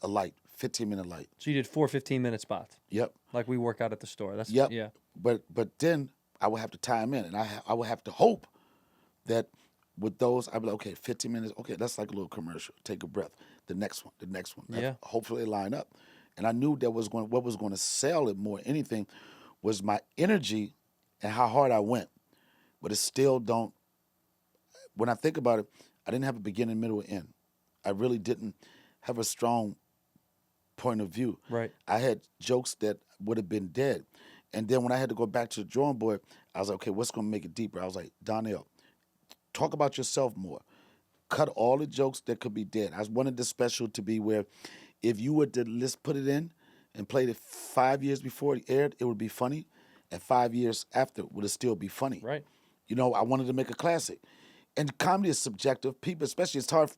a light, 15-minute light. So you did 4 15-minute spots. Yep. Like we work out at the store. That's Yep. Yeah. But then I would have to tie them in, and I would have to hope that with those, I'd be like, okay, 15 minutes, okay, that's like a little commercial. Take a breath. The next one. Yeah. Hopefully they line up. And I knew what was going to sell it more than anything was my energy and how hard I went. But it still don't, when I think about it, I didn't have a beginning, middle, or end. I really didn't have a strong point of view. Right. I had jokes that would have been dead. And then when I had to go back to the drawing board, I was like, okay, what's going to make it deeper? I was like, Donnell, talk about yourself more. Cut all the jokes that could be dead. I wanted the special to be where if you were to put it in and played it 5 years before it aired, it would be funny. And 5 years after, would it still be funny? Right. You know, I wanted to make a classic. And comedy is subjective. People, especially, it's hard for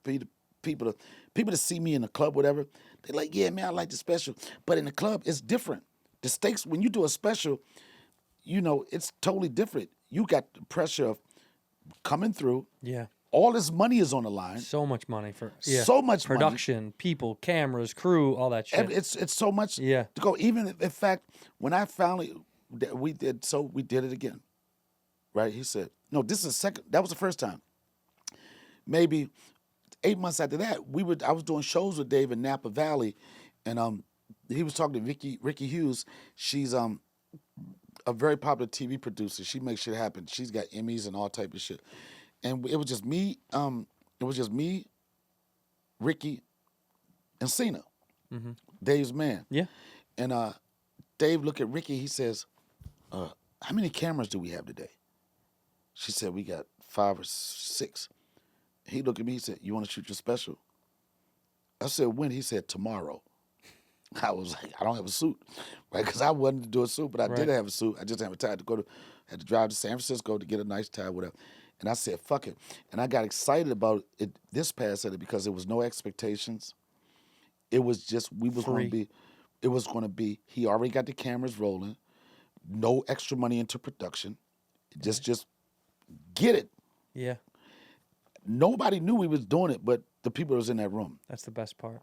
people to see me in the club, whatever. They're like, yeah, man, I like the special. But in the club, it's different. The stakes, when you do a special, you know, it's totally different. You got the pressure of coming through. Yeah. All this money is on the line. So much money for So much money. production, people, cameras, crew, all that shit. It's so much Yeah. to go. Even in fact, when I finally we did it again, right? He said, "No, this is second. That was the first time." Maybe 8 months after that, I was doing shows with Dave in Napa Valley, and he was talking to Ricky Hughes. She's a very popular TV producer. She makes shit happen. She's got Emmys and all type of shit. and it was just me. It was just me, Ricky, and Cena, Dave's man. Yeah. And Dave looked at Ricky. He says, "How many cameras do we have today?" She said, "We got 5 or 6." He looked at me. He said, "You want to shoot your special?" I said, "When?" He said, "Tomorrow." I was like, "I don't have a suit," right? Because I wanted to do a suit, but I did have a suit. I just didn't have time to had to drive to San Francisco to get a nice tie, whatever. And I said, "Fuck it." And I got excited about it this past Saturday because there was no expectations. It was just, we was going to be, it was going to be, he already got the cameras rolling, no extra money into production. Just get it. Yeah. Nobody knew we was doing it, but the people that was in that room. That's the best part.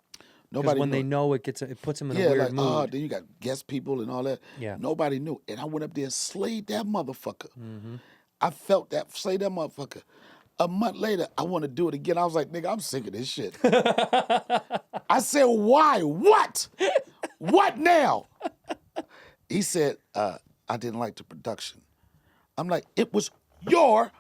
Nobody when knew they know it puts them in a weird like, mood. Then you got guest people and all that. Yeah. Nobody knew. And I went up there and slayed that motherfucker. I felt that, slayed that motherfucker. A month later, I want to do it again. I was like, nigga, I'm sick of this shit. I said, why? What? What now? He said, I didn't like the production. I'm like, it was your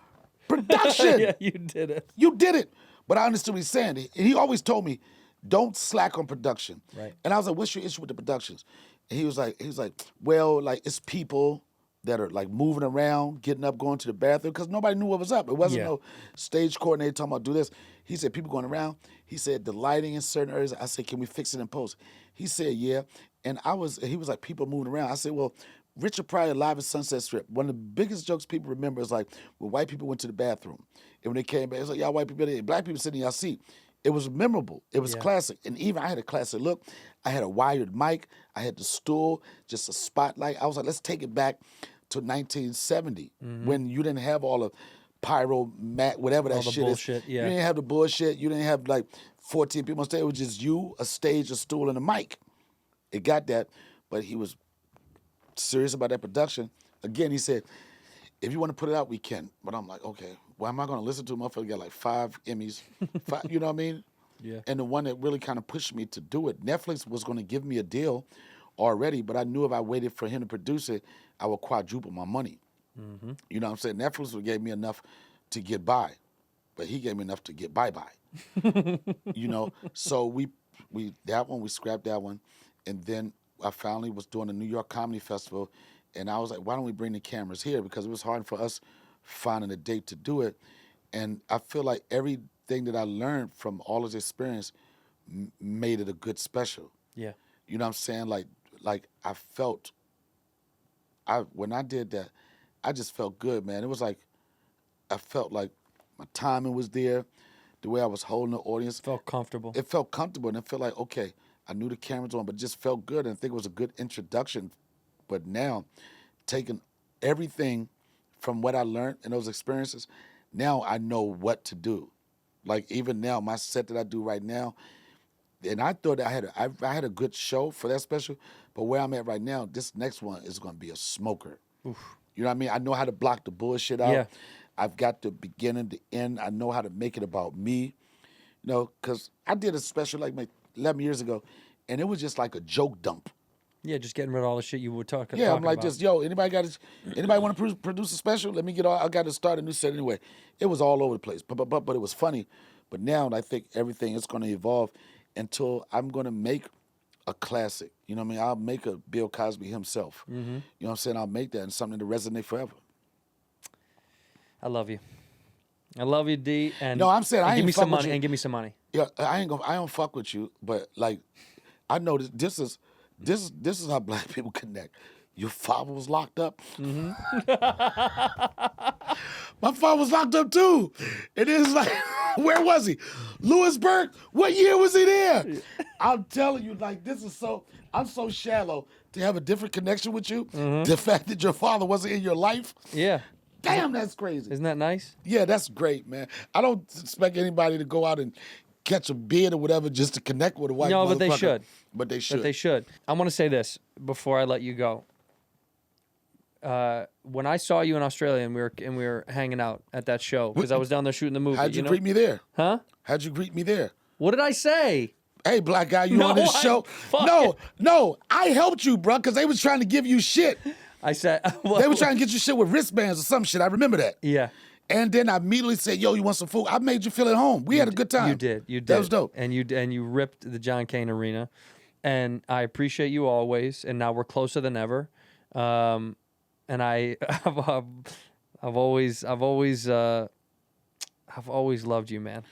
production. Yeah, you did it. You did it. But I understood what he's saying. He always told me, don't slack on production. Right. And I was like, what's your issue with the productions? And he was like, well, like, it's people that are like moving around, getting up, going to the bathroom, because nobody knew what was up. It wasn't no stage coordinator talking about do this. He said, people going around. He said, the lighting in certain areas. I said, can we fix it in post? He said, yeah. And he was like, people moving around. I said, well, Richard Pryor live at Sunset Strip. One of the biggest jokes people remember is like when white people went to the bathroom. And when they came back, it was like, y'all white people, black people sitting in y'all seat. It was memorable. It was classic. And even I had a classic look. I had a wired mic. I had the stool, just a spotlight. I was like, let's take it back to 1970 when you didn't have all the pyro, whatever that all the shit bullshit, is. yeah. You didn't have the bullshit. You didn't have like 14 people on stage. It was just you, a stage, a stool, and a mic. It got that, but he was serious about that production. Again, he said, if you want to put it out, we can. But I'm like, okay, why am I going to listen to a motherfucker got like 5 Emmys? You know what I mean? Yeah. And the one that really kind of pushed me to do it, Netflix was going to give me a deal already, but I knew if I waited for him to produce it, I would quadruple my money. You know what I'm saying? Netflix gave me enough to get by, but he gave me enough to get bye-bye. You know? So we scrapped that one. And then I finally was doing a New York Comedy Festival, and I was like, why don't we bring the cameras here? Because it was hard for us finding a date to do it. And I feel like everything that I learned from all of this experience made it a good special. Yeah. You know what I'm saying? Like I felt, when I did that, I just felt good, man. It was like, I felt like my timing was there, the way I was holding the audience. Felt comfortable. It felt comfortable, and it felt like, okay, I knew the cameras on, but it just felt good, and I think it was a good introduction. But now, taking everything from what I learned in those experiences, now I know what to do. Like even now, my set that I do right now, and I thought I had a good show for that special, but where I'm at right now, this next one is going to be a smoker. Oof. You know what I mean? I know how to block the bullshit out. Yeah. I've got the beginning, the end. I know how to make it about me. You know, because I did a special like 11 years ago, and it was just like a joke dump. Yeah, just getting rid of all the shit you were talking. Yeah, I'm like, about. just anybody want to produce a special? Let me I got to start a new set anyway. It was all over the place, but it was funny. But now I think everything is going to evolve until I'm going to make a classic. You know what I mean? I'll make a Bill Cosby himself. You know what I'm saying? I'll make that and something to resonate forever. I love you. I love you, D. And no, I'm saying I ain't give me some fuck with money you. and give me some money. Yeah, I don't fuck with you, but like, I know this is how black people connect. Your father was locked up. My father was locked up too. It is like, where was he? Lewisburg? What year was he there? I'm telling you, like, I'm so shallow to have a different connection with you. The fact that your father wasn't in your life. Yeah. Damn, that's crazy. Isn't that nice? Yeah, that's great, man. I don't expect anybody to go out and catch a beard or whatever just to connect with a white motherfucker. No, but they should. But they should. But they should. I want to say this before I let you go. When I saw you in Australia and we were hanging out at that show because I was down there shooting the movie. How'd you greet me there? Huh? How'd you greet me there? What did I say? Hey, black guy, you on this show? No, I helped you, bro, because they was trying to give you shit. I said They were trying to get you shit with wristbands or some shit. I remember that. Yeah. And then I immediately said, yo, you want some food? I made you feel at home. We had a good time. You did. You did. That was dope. And you ripped the John Cain Arena. And I appreciate you always. And now we're closer than ever. And I've always loved you, man.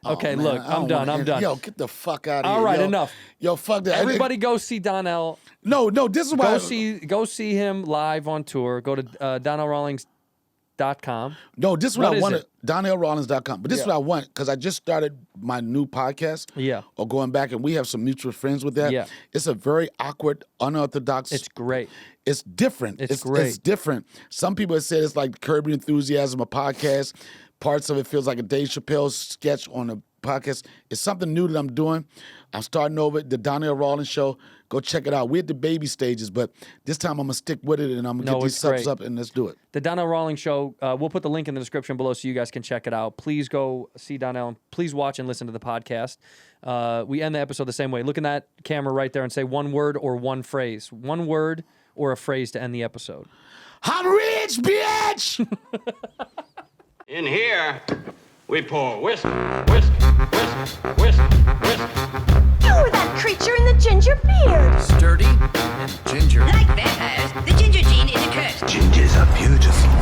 Okay, man, look, I'm done. Yo, get the fuck out of here. All right, yo. enough. Yo, fuck that. Everybody go see Donnell. No, this is why. Go see him live on tour. Go to DonnellRawlings.com. No, this is what I wanted. it? DonnellRawlings.com. But this is what I want because I just started my new podcast. Yeah. Or going back, and we have some mutual friends with that. Yeah. It's a very awkward, unorthodox. It's great. It's different. It's great. It's different. Some people have said it's like Curb Your Enthusiasm, a podcast. Parts of it feels like a Dave Chappelle sketch on a podcast. It's something new that I'm doing. I'm starting over the Donnell Rawlings Show. Go check it out. We're at the baby stages, but this time I'm going to stick with it, and I'm going to get these subs up, and let's do it. The Donnell Rawlings Show, we'll put the link in the description below so you guys can check it out. Please go see Donnell, and please watch and listen to the podcast. We end the episode the same way. Look in that camera right there and say one word or one phrase. One word or a phrase to end the episode. I'm rich, bitch! In here, we pour whisk, whisk, whisk, whisk, whisk. You're that creature in the ginger beard. Sturdy and ginger. Like vampires, the ginger gene is a curse. Gingers are beautiful.